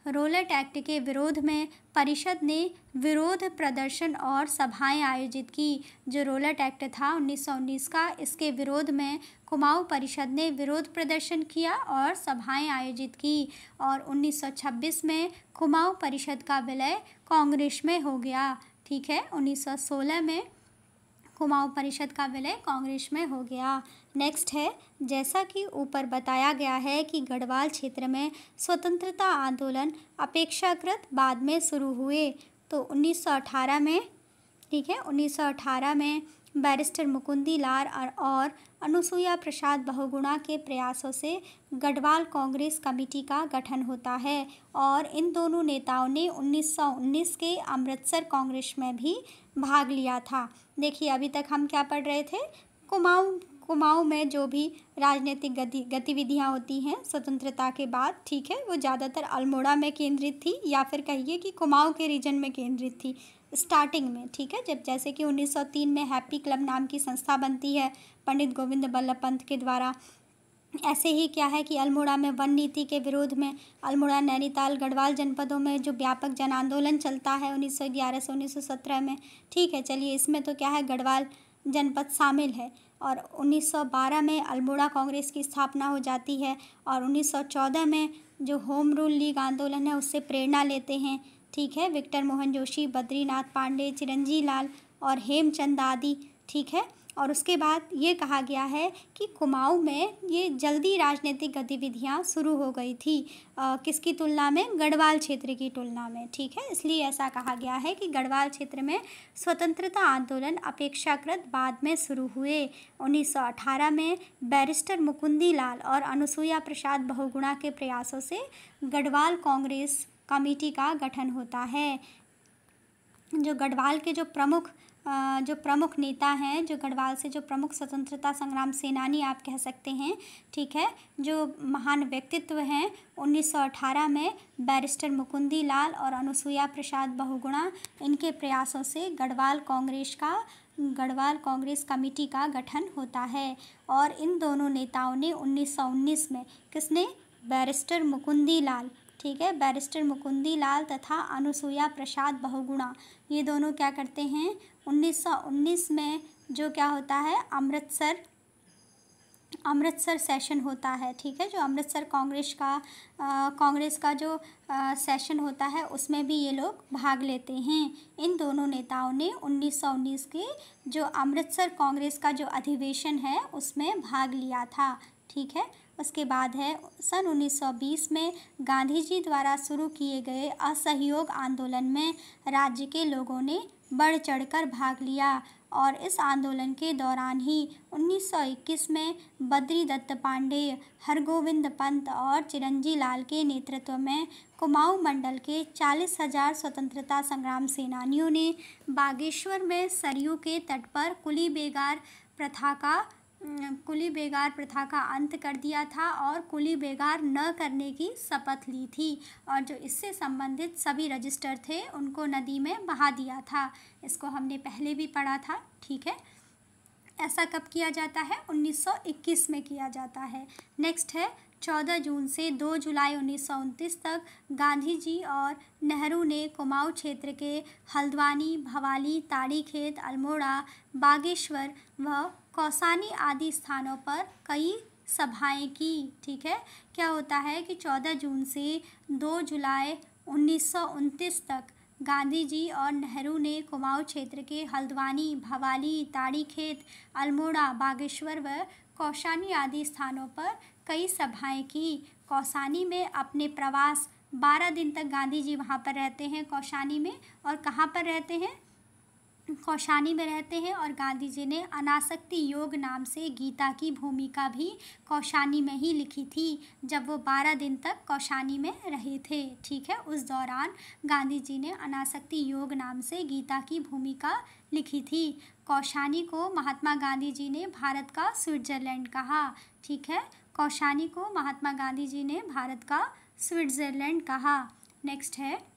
रोलेट एक्ट के विरोध में परिषद ने विरोध प्रदर्शन और सभाएं आयोजित की। जो रोलेट एक्ट था 1919 का, इसके विरोध में कुमाऊं परिषद ने विरोध प्रदर्शन किया और सभाएं आयोजित की और 1926 में कुमाऊं परिषद का विलय कांग्रेस में हो गया। ठीक है, 1916 में कुमाऊं परिषद का विलय कांग्रेस में हो गया। नेक्स्ट है, जैसा कि ऊपर बताया गया है कि गढ़वाल क्षेत्र में स्वतंत्रता आंदोलन अपेक्षाकृत बाद में शुरू हुए, तो 1918 में, ठीक है, 1918 में बैरिस्टर मुकुंदी लाल और अनुसुईया प्रसाद बहुगुणा के प्रयासों से गढ़वाल कांग्रेस कमेटी का गठन होता है और इन दोनों नेताओं ने 1919 के अमृतसर कांग्रेस में भी भाग लिया था। देखिए, अभी तक हम क्या पढ़ रहे थे, कुमाऊं में जो भी राजनीतिक गतिविधियां होती हैं स्वतंत्रता के बाद, ठीक है, वो ज़्यादातर अल्मोड़ा में केंद्रित थी, या फिर कहिए कि कुमाऊं के रीजन में केंद्रित थी स्टार्टिंग में, ठीक है। जब जैसे कि 1903 में हैप्पी क्लब नाम की संस्था बनती है पंडित गोविंद बल्लभ पंत के द्वारा। ऐसे ही क्या है कि अल्मोड़ा में वन नीति के विरोध में अल्मोड़ा, नैनीताल, गढ़वाल जनपदों में जो व्यापक जन आंदोलन चलता है 1911 से 1917 में, ठीक है। चलिए, इसमें तो क्या है, गढ़वाल जनपद शामिल है। और 1912 में अल्मोड़ा कांग्रेस की स्थापना हो जाती है और 1914 में जो होम रूल लीग आंदोलन है उससे प्रेरणा लेते हैं, ठीक है, विक्टर मोहन जोशी, बद्रीनाथ पांडे, चिरंजी लाल और हेमचंद आदि, ठीक है। और उसके बाद ये कहा गया है कि कुमाऊं में ये जल्दी राजनीतिक गतिविधियां शुरू हो गई थी, किसकी तुलना में, गढ़वाल क्षेत्र की तुलना में, ठीक है। इसलिए ऐसा कहा गया है कि गढ़वाल क्षेत्र में स्वतंत्रता आंदोलन अपेक्षाकृत बाद में शुरू हुए। 1918 में बैरिस्टर मुकुंदी लाल और अनुसुईया प्रसाद बहुगुणा के प्रयासों से गढ़वाल कांग्रेस कमेटी का गठन होता है। जो गढ़वाल के जो प्रमुख नेता हैं, जो गढ़वाल से जो प्रमुख स्वतंत्रता संग्राम सेनानी आप कह सकते हैं, ठीक है, जो महान व्यक्तित्व हैं, 1918 में बैरिस्टर मुकुंदी लाल और अनुसुईया प्रसाद बहुगुणा, इनके प्रयासों से गढ़वाल कांग्रेस कमेटी का गठन होता है। और इन दोनों नेताओं ने 1919 में, किसने, बैरिस्टर मुकुंदी लाल, ठीक है, बैरिस्टर मुकुंदी लाल तथा अनुसुईया प्रसाद बहुगुणा, ये दोनों क्या करते हैं, 1919 में जो क्या होता है, अमृतसर सेशन होता है, ठीक है, जो अमृतसर कांग्रेस का जो सेशन होता है उसमें भी ये लोग भाग लेते हैं। इन दोनों नेताओं ने 1919 के जो अमृतसर कांग्रेस का जो अधिवेशन है उसमें भाग लिया था, ठीक है। उसके बाद है सन 1920 में गांधी जी द्वारा शुरू किए गए असहयोग आंदोलन में राज्य के लोगों ने बढ़ चढ़कर भाग लिया और इस आंदोलन के दौरान ही 1921 में बद्री दत्त पांडे, हरगोविंद पंत और चिरंजी लाल के नेतृत्व में कुमाऊं मंडल के 40,000 स्वतंत्रता संग्राम सेनानियों ने बागेश्वर में सरयू के तट पर कुली बेगार प्रथा का अंत कर दिया था और कुली बेगार न करने की शपथ ली थी और जो इससे संबंधित सभी रजिस्टर थे उनको नदी में बहा दिया था। इसको हमने पहले भी पढ़ा था, ठीक है। ऐसा कब किया जाता है, 1921 में किया जाता है। नेक्स्ट है 14 जून से 2 जुलाई 1929 तक गांधी जी और नेहरू ने कुमाऊं क्षेत्र के हल्द्वानी, भवाली, ताड़ीखेत, अल्मोड़ा, बागेश्वर व कौसानी आदि स्थानों पर कई सभाएं की, ठीक है। क्या होता है कि 14 जून से 2 जुलाई 1929 तक गांधी जी और नेहरू ने कुमाऊं क्षेत्र के हल्द्वानी, भवाली, ताड़ीखेत, अल्मोड़ा, बागेश्वर व कौसानी आदि स्थानों पर कई सभाएं की। कौसानी में अपने प्रवास 12 दिन तक गांधी जी वहाँ पर रहते हैं कौसानी में, और कहाँ पर रहते हैं, कौसानी में रहते हैं। और गांधी जी ने अनासक्ति योग नाम से गीता की भूमिका भी कौसानी में ही लिखी थी जब वो 12 दिन तक कौसानी में रहे थे, ठीक है। उस दौरान गांधी जी ने अनासक्ति योग नाम से गीता की भूमिका लिखी थी। कौसानी को महात्मा गांधी जी ने भारत का स्विट्ज़रलैंड कहा, ठीक है। कौसानी को महात्मा गांधी जी ने भारत का स्विट्ज़रलैंड कहा। नेक्स्ट है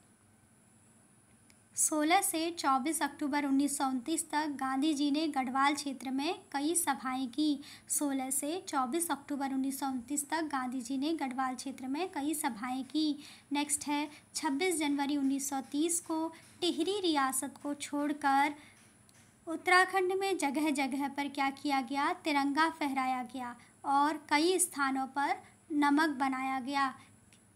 16 से 24 अक्टूबर 1929 तक गांधी जी ने गढ़वाल क्षेत्र में कई सभाएं की। 16 से 24 अक्टूबर 1929 तक गांधी जी ने गढ़वाल क्षेत्र में कई सभाएं की। नेक्स्ट है 26 जनवरी 1930 को टिहरी रियासत को छोड़कर उत्तराखंड में जगह जगह पर क्या किया गया, तिरंगा फहराया गया और कई स्थानों पर नमक बनाया गया।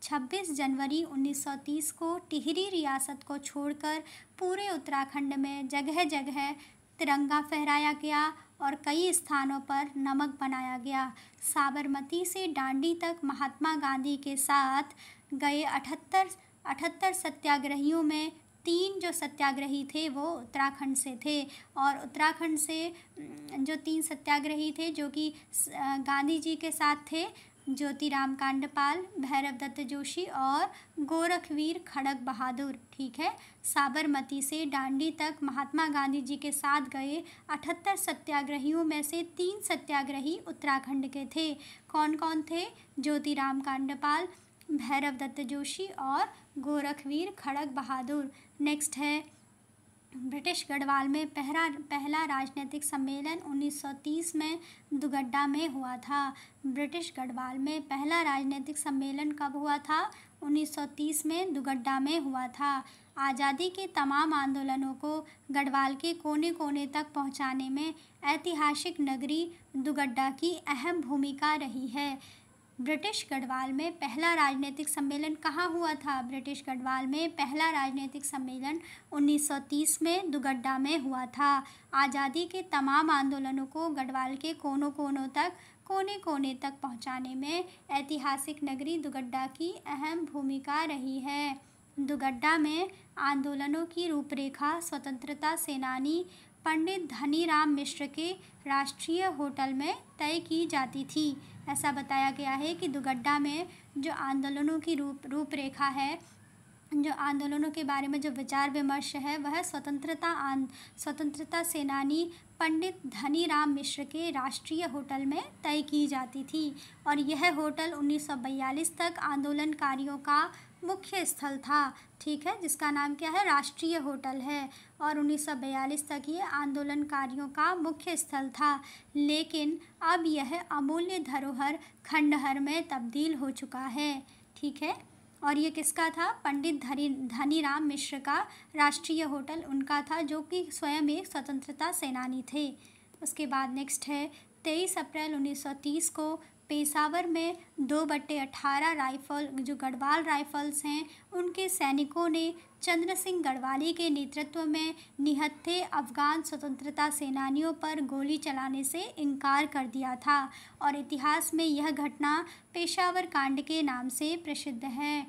26 जनवरी 1930 को टिहरी रियासत को छोड़कर पूरे उत्तराखंड में जगह जगह तिरंगा फहराया गया और कई स्थानों पर नमक बनाया गया। साबरमती से डांडी तक महात्मा गांधी के साथ गए 78 सत्याग्रहियों में 3 जो सत्याग्रही थे वो उत्तराखंड से थे, और उत्तराखंड से जो 3 सत्याग्रही थे जो कि गांधी जी के साथ थे, ज्योतिराम कांडपाल, भैरव दत्त जोशी और गोरखवीर खड़ग बहादुर। ठीक है, साबरमती से दांडी तक महात्मा गांधी जी के साथ गए 78 सत्याग्रहियों में से 3 सत्याग्रही उत्तराखंड के थे। कौन कौन थे? ज्योतिराम कांडपाल, भैरव दत्त जोशी और गोरखवीर खड़ग बहादुर। नेक्स्ट है, ब्रिटिश गढ़वाल में पहला राजनीतिक सम्मेलन 1930 में दुगड्डा में हुआ था। ब्रिटिश गढ़वाल में पहला राजनीतिक सम्मेलन कब हुआ था? 1930 में दुगड्डा में हुआ था। आज़ादी के तमाम आंदोलनों को गढ़वाल के कोने कोने तक पहुंचाने में ऐतिहासिक नगरी दुगड्डा की अहम भूमिका रही है। ब्रिटिश गढ़वाल में पहला राजनीतिक सम्मेलन कहाँ हुआ था? ब्रिटिश गढ़वाल में पहला राजनीतिक सम्मेलन 1930 में दुगड्डा में हुआ था। आज़ादी के तमाम आंदोलनों को गढ़वाल के कोने कोने तक पहुँचाने में ऐतिहासिक नगरी दुगड्डा की अहम भूमिका रही है। दुगड्डा में आंदोलनों की रूपरेखा स्वतंत्रता सेनानी पंडित धनीराम मिश्र के राष्ट्रीय होटल में तय की जाती थी। ऐसा बताया गया है कि दुगड्डा में जो आंदोलनों की रूपरेखा है, जो आंदोलनों के बारे में जो विचार विमर्श है, वह स्वतंत्रता सेनानी पंडित धनीराम मिश्र के राष्ट्रीय होटल में तय की जाती थी, और यह होटल 1942 तक आंदोलनकारियों का मुख्य स्थल था। ठीक है, जिसका नाम क्या है? राष्ट्रीय होटल है, और 1942 तक ये आंदोलनकारियों का मुख्य स्थल था। लेकिन अब यह अमूल्य धरोहर खंडहर में तब्दील हो चुका है। ठीक है, और ये किसका था? पंडित धनीराम मिश्र का राष्ट्रीय होटल उनका था, जो कि स्वयं एक स्वतंत्रता सेनानी थे। उसके बाद नेक्स्ट है, 23 अप्रैल 1930 को पेशावर में 2/18 राइफल, जो गढ़वाल राइफल्स हैं, उनके सैनिकों ने चंद्र सिंह गढ़वाली के नेतृत्व में निहत्थे अफगान स्वतंत्रता सेनानियों पर गोली चलाने से इनकार कर दिया था, और इतिहास में यह घटना पेशावर कांड के नाम से प्रसिद्ध है।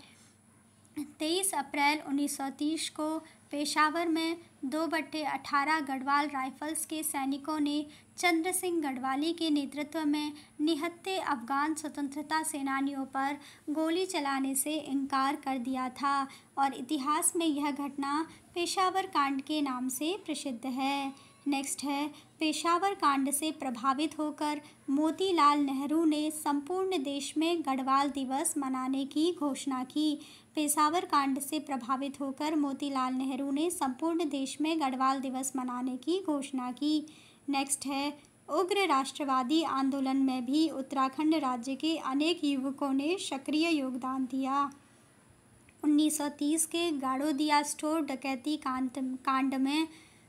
23 अप्रैल 1930 को पेशावर में 2/18 गढ़वाल राइफल्स के सैनिकों ने चंद्र सिंह गढ़वाली के नेतृत्व में निहत्थे अफगान स्वतंत्रता सेनानियों पर गोली चलाने से इनकार कर दिया था, और इतिहास में यह घटना पेशावर कांड के नाम से प्रसिद्ध है। नेक्स्ट है, पेशावर कांड से प्रभावित होकर मोतीलाल नेहरू ने संपूर्ण देश में गढ़वाल दिवस मनाने की घोषणा की। पेशावर कांड से प्रभावित होकर मोतीलाल नेहरू ने संपूर्ण देश में गढ़वाल दिवस मनाने की घोषणा की। नेक्स्ट है, उग्र राष्ट्रवादी आंदोलन में भी उत्तराखंड राज्य के अनेक युवकों ने सक्रिय योगदान दिया। 1930 के गाड़ोदिया स्टोर डकैती कांड में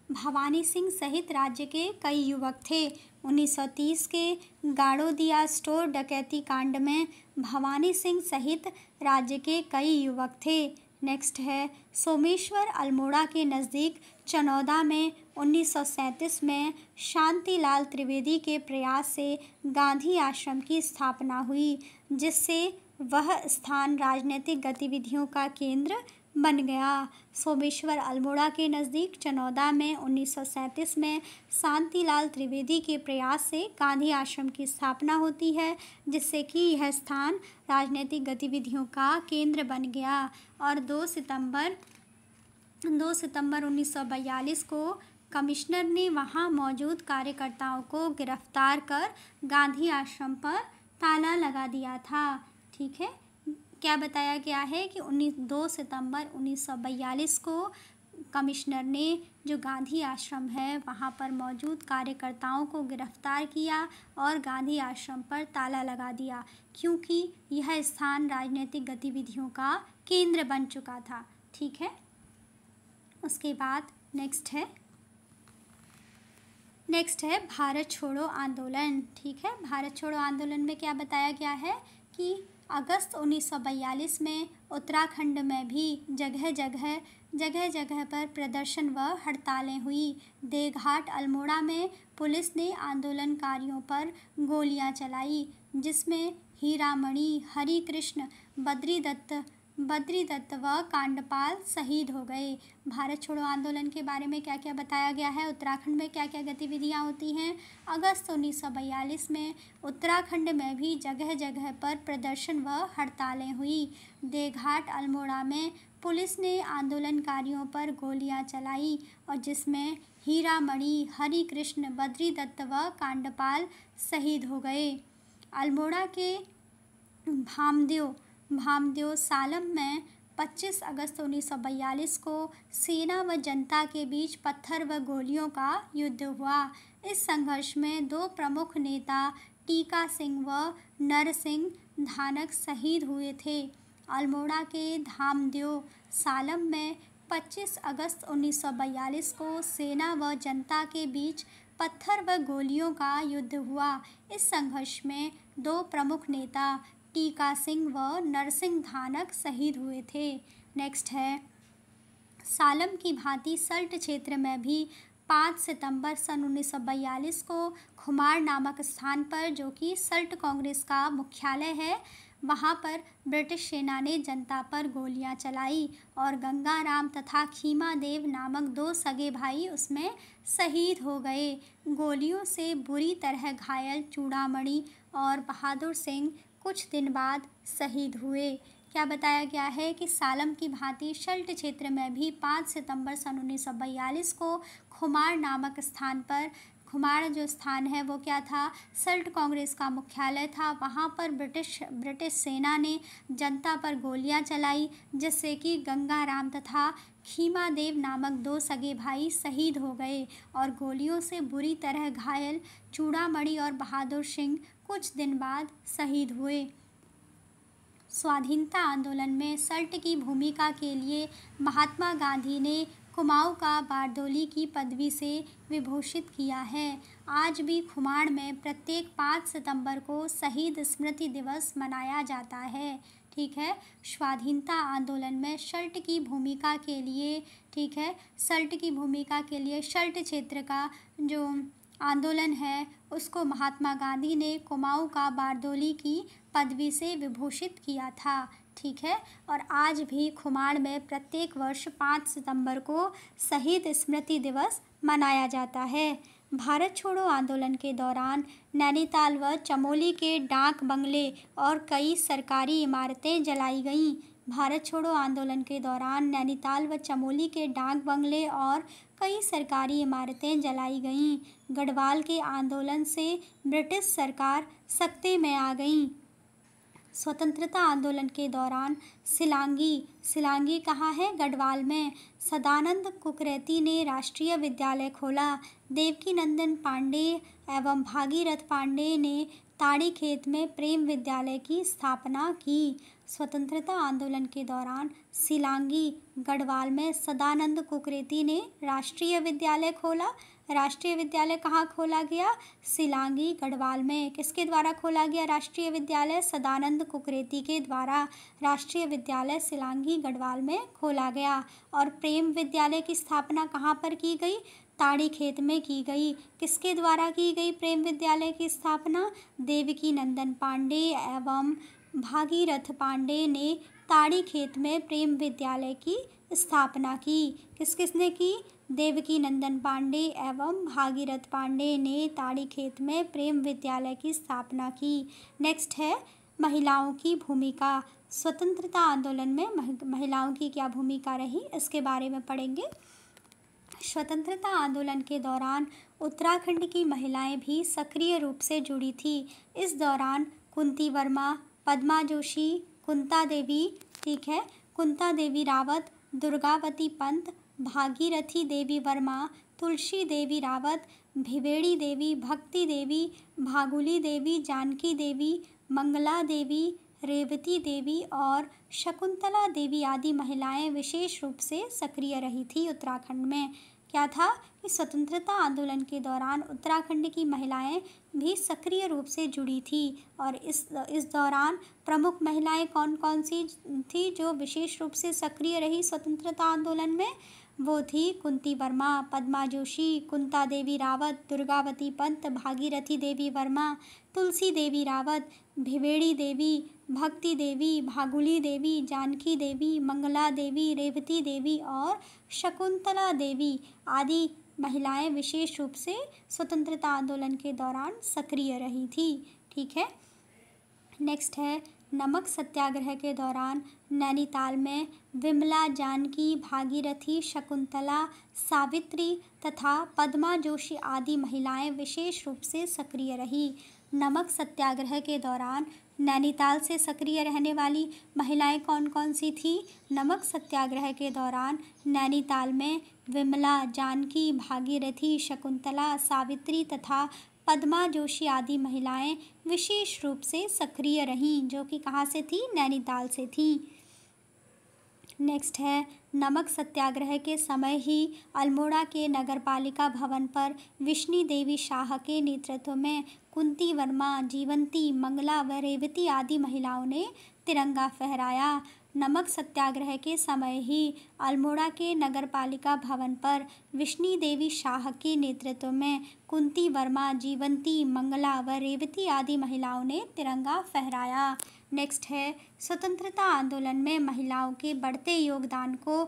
भवानी सिंह सहित राज्य के कई युवक थे। 1930 के गाड़ोदिया स्टोर डकैती कांड में भवानी सिंह सहित राज्य के कई युवक थे। नेक्स्ट है, सोमेश्वर अल्मोड़ा के नज़दीक चनौदा में 1937 में शांतिलाल त्रिवेदी के प्रयास से गांधी आश्रम की स्थापना हुई, जिससे वह स्थान राजनीतिक गतिविधियों का केंद्र बन गया। सोमेश्वर अल्मोड़ा के नज़दीक चनौदा में 1937 में शांतिलाल त्रिवेदी के प्रयास से गांधी आश्रम की स्थापना होती है, जिससे कि यह स्थान राजनीतिक गतिविधियों का केंद्र बन गया। और 2 सितंबर 1942 को कमिश्नर ने वहां मौजूद कार्यकर्ताओं को गिरफ्तार कर गांधी आश्रम पर ताला लगा दिया था। ठीक है, क्या बताया गया है कि 2 सितंबर 1942 को कमिश्नर ने जो गांधी आश्रम है वहाँ पर मौजूद कार्यकर्ताओं को गिरफ्तार किया और गांधी आश्रम पर ताला लगा दिया, क्योंकि यह स्थान राजनीतिक गतिविधियों का केंद्र बन चुका था। ठीक है, उसके बाद नेक्स्ट है भारत छोड़ो आंदोलन। ठीक है, भारत छोड़ो आंदोलन में क्या बताया गया है कि अगस्त 1942 में उत्तराखंड में भी जगह जगह पर प्रदर्शन व हड़तालें हुई। देवघाट अल्मोड़ा में पुलिस ने आंदोलनकारियों पर गोलियां चलाई, जिसमें हीरामणि, हरिकृष्ण, बद्री दत्त, बद्री दत्त व कांडपाल शहीद हो गए। भारत छोड़ो आंदोलन के बारे में क्या क्या बताया गया है, उत्तराखंड में क्या क्या गतिविधियां होती हैं। अगस्त 1942 में उत्तराखंड में भी जगह जगह पर प्रदर्शन व हड़तालें हुई। देवघाट अल्मोड़ा में पुलिस ने आंदोलनकारियों पर गोलियां चलाई और जिसमें हीरामणि, हरि कृष्ण, बद्री दत्त व कांडपाल शहीद हो गए। अल्मोड़ा के भामदेव सालम में 25 अगस्त 1942 को सेना व जनता के बीच पत्थर व गोलियों का युद्ध हुआ। इस संघर्ष में दो प्रमुख नेता टीका सिंह व नरसिंह धानक शहीद हुए थे। अल्मोड़ा के धामदेव सालम में 25 अगस्त 1942 को सेना व जनता के बीच पत्थर व गोलियों का युद्ध हुआ। इस संघर्ष में दो प्रमुख नेता टीका सिंह व नरसिंह धानक शहीद हुए थे। नेक्स्ट है, सालम की भांति सल्ट क्षेत्र में भी 5 सितंबर सन 1942 को खुमार नामक स्थान पर, जो कि सल्ट कांग्रेस का मुख्यालय है, वहाँ पर ब्रिटिश सेना ने जनता पर गोलियां चलाई और गंगाराम तथा खीमा देव नामक दो सगे भाई उसमें शहीद हो गए। गोलियों से बुरी तरह घायल चूड़ामणि और बहादुर सिंह कुछ दिन बाद शहीद हुए। क्या बताया गया है कि सालम की भांति सल्ट क्षेत्र में भी 5 सितंबर सन 1942 को खुमार नामक स्थान पर, खुमार जो स्थान है वो क्या था, सल्ट कांग्रेस का मुख्यालय था, वहाँ पर ब्रिटिश सेना ने जनता पर गोलियां चलाई जिससे कि गंगाराम तथा खीमा देव नामक दो सगे भाई शहीद हो गए और गोलियों से बुरी तरह घायल चूड़ामणि और बहादुर सिंह कुछ दिन बाद शहीद हुए। स्वाधीनता आंदोलन में सल्ट की भूमिका के लिए महात्मा गांधी ने कुमाऊं का बारदोली की पदवी से विभूषित किया है। आज भी खुमार में प्रत्येक 5 सितंबर को शहीद स्मृति दिवस मनाया जाता है। ठीक है, स्वाधीनता आंदोलन में सल्ट की भूमिका के लिए, ठीक है, सल्ट की भूमिका के लिए सल्ट क्षेत्र का जो आंदोलन है उसको महात्मा गांधी ने कुमाऊं का बारदोली की पदवी से विभूषित किया था। ठीक है, और आज भी खुमार में प्रत्येक वर्ष 5 सितंबर को शहीद स्मृति दिवस मनाया जाता है। भारत छोड़ो आंदोलन के दौरान नैनीताल व चमोली के डाक बंगले और कई सरकारी इमारतें जलाई गईं। भारत छोड़ो आंदोलन के दौरान नैनीताल व चमोली के डाक बंगले और कई सरकारी इमारतें जलाई गईं। गढ़वाल के आंदोलन से ब्रिटिश सरकार सत्ते में आ गई। स्वतंत्रता आंदोलन के दौरान सिलांगी कहाँ है, गढ़वाल में, सदानंद कुकरेती ने राष्ट्रीय विद्यालय खोला। देवकीनंदन पांडे एवं भागीरथ पांडे ने ताड़ीखेत में प्रेम विद्यालय की स्थापना की। स्वतंत्रता आंदोलन के दौरान सिलांगी गढ़वाल में सदानंद कुकरेती ने राष्ट्रीय विद्यालय खोला। राष्ट्रीय विद्यालय कहाँ खोला गया, सिलांगी गढ़वाल में। किसके द्वारा खोला गया राष्ट्रीय विद्यालय, सदानंद कुकरेती के द्वारा राष्ट्रीय विद्यालय सिलांगी गढ़वाल में खोला गया। और प्रेम विद्यालय की स्थापना कहाँ पर की गई, ताड़ीखेत में की गई। किसके द्वारा की गई प्रेम विद्यालय की स्थापना, देवकीनंदन पांडे एवं भागीरथ पांडे ने ताड़ीखेत में प्रेम विद्यालय की स्थापना की। किसने की, देवकीनंदन पांडे एवं भागीरथ पांडे ने ताड़ीखेत में प्रेम विद्यालय की स्थापना की। नेक्स्ट है महिलाओं की भूमिका। स्वतंत्रता आंदोलन में महिलाओं की क्या भूमिका रही, इसके बारे में पढ़ेंगे। स्वतंत्रता आंदोलन के दौरान उत्तराखंड की महिलाएं भी सक्रिय रूप से जुड़ी थी। इस दौरान कुंती वर्मा, पद्मा जोशी, कुंता देवी, ठीक है, कुंता देवी रावत, दुर्गावती पंत, भागीरथी देवी वर्मा, तुलसी देवी रावत, भिवेड़ी देवी, भक्ति देवी, भागुली देवी, जानकी देवी, मंगला देवी, रेवती देवी और शकुंतला देवी आदि महिलाएं विशेष रूप से सक्रिय रही थी उत्तराखंड में। क्या था कि स्वतंत्रता आंदोलन के दौरान उत्तराखंड की महिलाएं भी सक्रिय रूप से जुड़ी थी। और इस दौरान प्रमुख महिलाएं कौन कौन सी थी जो विशेष रूप से सक्रिय रही स्वतंत्रता आंदोलन में, वो थी कुंती वर्मा, पद्मा जोशी, कुंता देवी रावत, दुर्गावती पंत, भागीरथी देवी वर्मा, तुलसी देवी रावत, भिवेड़ी देवी, भक्ति देवी, भागुली देवी, जानकी देवी, मंगला देवी, रेवती देवी और शकुंतला देवी आदि महिलाएं विशेष रूप से स्वतंत्रता आंदोलन के दौरान सक्रिय रही थी। ठीक है। नेक्स्ट है, नमक सत्याग्रह के दौरान नैनीताल में विमला, जानकी, भागीरथी, शकुंतला, सावित्री तथा पद्मा जोशी आदि महिलाएं विशेष रूप से सक्रिय रही। नमक सत्याग्रह के दौरान नैनीताल से सक्रिय रहने वाली महिलाएं कौन कौन सी थी? नमक सत्याग्रह के दौरान नैनीताल में विमला, जानकी, भागीरथी, शकुंतला, सावित्री तथा पद्मा जोशी आदि महिलाएं विशेष रूप से सक्रिय रहीं, जो कि कहाँ से थी? नैनीताल से थी। नेक्स्ट है, नमक सत्याग्रह के समय ही अल्मोड़ा के नगरपालिका भवन पर विष्णु देवी शाह के नेतृत्व में कुंती वर्मा, जीवंती, मंगला व रेवती आदि महिलाओं ने तिरंगा फहराया। नमक सत्याग्रह के समय ही अल्मोड़ा के नगरपालिका भवन पर विष्णु देवी शाह के नेतृत्व में कुंती वर्मा, जीवंती, मंगला व रेवती आदि महिलाओं ने तिरंगा फहराया। नेक्स्ट है, स्वतंत्रता आंदोलन में महिलाओं के बढ़ते योगदान को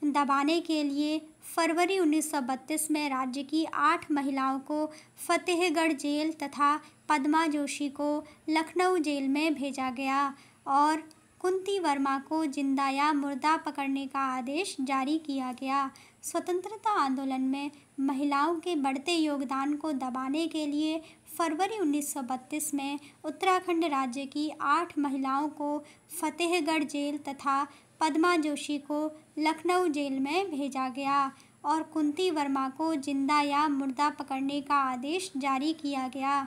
दबाने के लिए फरवरी 1932 में राज्य की 8 महिलाओं को फतेहगढ़ जेल तथा पद्मा जोशी को लखनऊ जेल में भेजा गया और कुंती वर्मा को जिंदा या मुर्दा पकड़ने का आदेश जारी किया गया। स्वतंत्रता आंदोलन में महिलाओं के बढ़ते योगदान को दबाने के लिए फरवरी 1932 में उत्तराखंड राज्य की 8 महिलाओं को फतेहगढ़ जेल तथा पद्मा जोशी को लखनऊ जेल में भेजा गया और कुंती वर्मा को जिंदा या मुर्दा पकड़ने का आदेश जारी किया गया।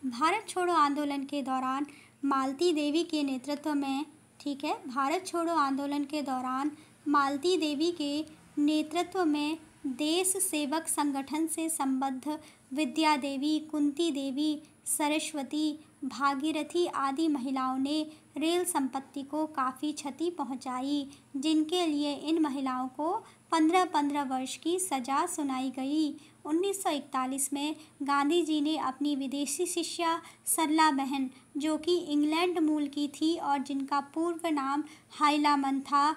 भारत छोड़ो आंदोलन के दौरान मालती देवी के नेतृत्व में, ठीक है, भारत छोड़ो आंदोलन के दौरान मालती देवी के नेतृत्व में देश सेवक संगठन से संबद्ध विद्या देवी, कुंती देवी, सरस्वती, भागीरथी आदि महिलाओं ने रेल संपत्ति को काफ़ी क्षति पहुंचाई, जिनके लिए इन महिलाओं को 15-15 वर्ष की सज़ा सुनाई गई। 1941 में गांधी जी ने अपनी विदेशी शिष्या सरला बहन, जो कि इंग्लैंड मूल की थी और जिनका पूर्व नाम हाइलामन था,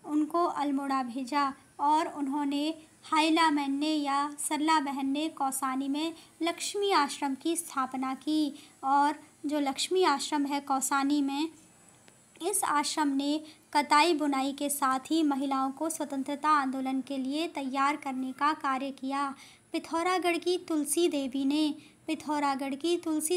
उनको अल्मोड़ा भेजा और उन्होंने हाइलामन ने या सरला बहन ने कौसानी में लक्ष्मी आश्रम की स्थापना की और जो लक्ष्मी आश्रम है कौसानी में, इस आश्रम ने कताई बुनाई के साथ ही महिलाओं को स्वतंत्रता आंदोलन के लिए तैयार करने का कार्य किया। पिथौरागढ़ की तुलसी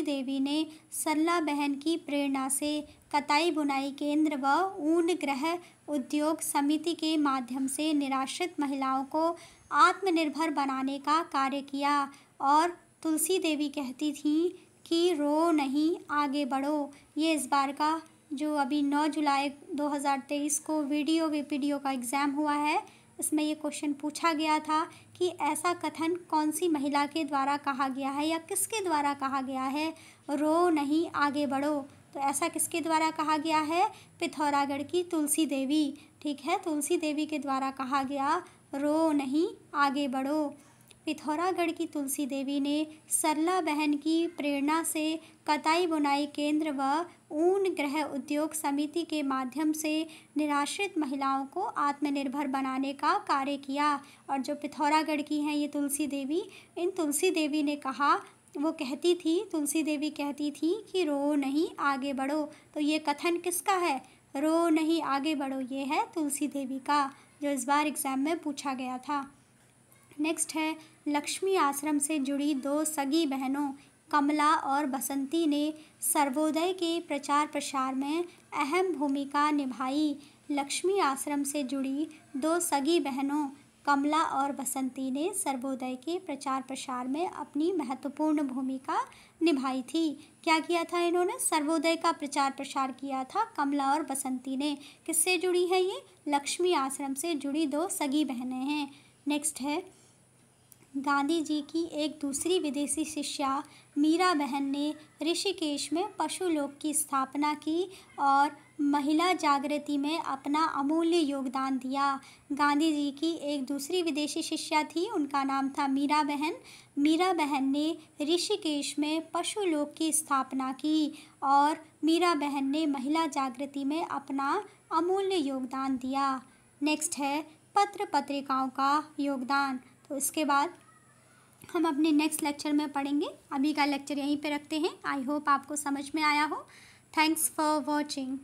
देवी ने सरला बहन की प्रेरणा से कताई बुनाई केंद्र व ऊन गृह उद्योग समिति के माध्यम से निराश्रित महिलाओं को आत्मनिर्भर बनाने का कार्य किया और तुलसी देवी कहती थीं कि रो नहीं आगे बढ़ो। ये इस बार का जो अभी 9 जुलाई 2023 को वीपीडीओ का एग्ज़ाम हुआ है, इसमें ये क्वेश्चन पूछा गया था कि ऐसा कथन कौन सी महिला के द्वारा कहा गया है या किसके द्वारा कहा गया है, रो नहीं आगे बढ़ो। तो ऐसा किसके द्वारा कहा गया है? पिथौरागढ़ की तुलसी देवी, ठीक है, तुलसी देवी के द्वारा कहा गया रो नहीं आगे बढ़ो। पिथौरागढ़ की तुलसी देवी ने सरला बहन की प्रेरणा से कताई बुनाई केंद्र व ऊन गृह उद्योग समिति के माध्यम से निराश्रित महिलाओं को आत्मनिर्भर बनाने का कार्य किया। और जो पिथौरागढ़ की हैं ये तुलसी देवी, इन तुलसी देवी ने कहा, वो कहती थी, तुलसी देवी कहती थी कि रो नहीं आगे बढ़ो। तो ये कथन किसका है? रो नहीं आगे बढ़ो, ये है तुलसी देवी का, जो इस बार एग्ज़ाम में पूछा गया था। नेक्स्ट है, लक्ष्मी आश्रम से जुड़ी 2 सगी बहनों कमला और बसंती ने सर्वोदय के प्रचार प्रसार में अहम भूमिका निभाई। लक्ष्मी आश्रम से जुड़ी 2 सगी बहनों कमला और बसंती ने सर्वोदय के प्रचार प्रसार में अपनी महत्वपूर्ण भूमिका निभाई थी। क्या किया था इन्होंने? सर्वोदय का प्रचार प्रसार किया था कमला और बसंती ने। किससे जुड़ी है ये? लक्ष्मी आश्रम से जुड़ी 2 सगी बहनें हैं। नेक्स्ट है, गांधी जी की एक दूसरी विदेशी शिष्या मीरा बहन ने ऋषिकेश में पशु लोक की स्थापना की और महिला जागृति में अपना अमूल्य योगदान दिया। गांधी जी की एक दूसरी विदेशी शिष्या थी, उनका नाम था मीरा बहन। मीरा बहन ने ऋषिकेश में पशु लोक की स्थापना की और मीरा बहन ने महिला जागृति में अपना अमूल्य योगदान दिया। नेक्स्ट है पत्र पत्रिकाओं का योगदान। तो इसके बाद हम अपने नेक्स्ट लेक्चर में पढ़ेंगे। अभी का लेक्चर यहीं पे रखते हैं। आई होप आपको समझ में आया हो। Thanks for watching.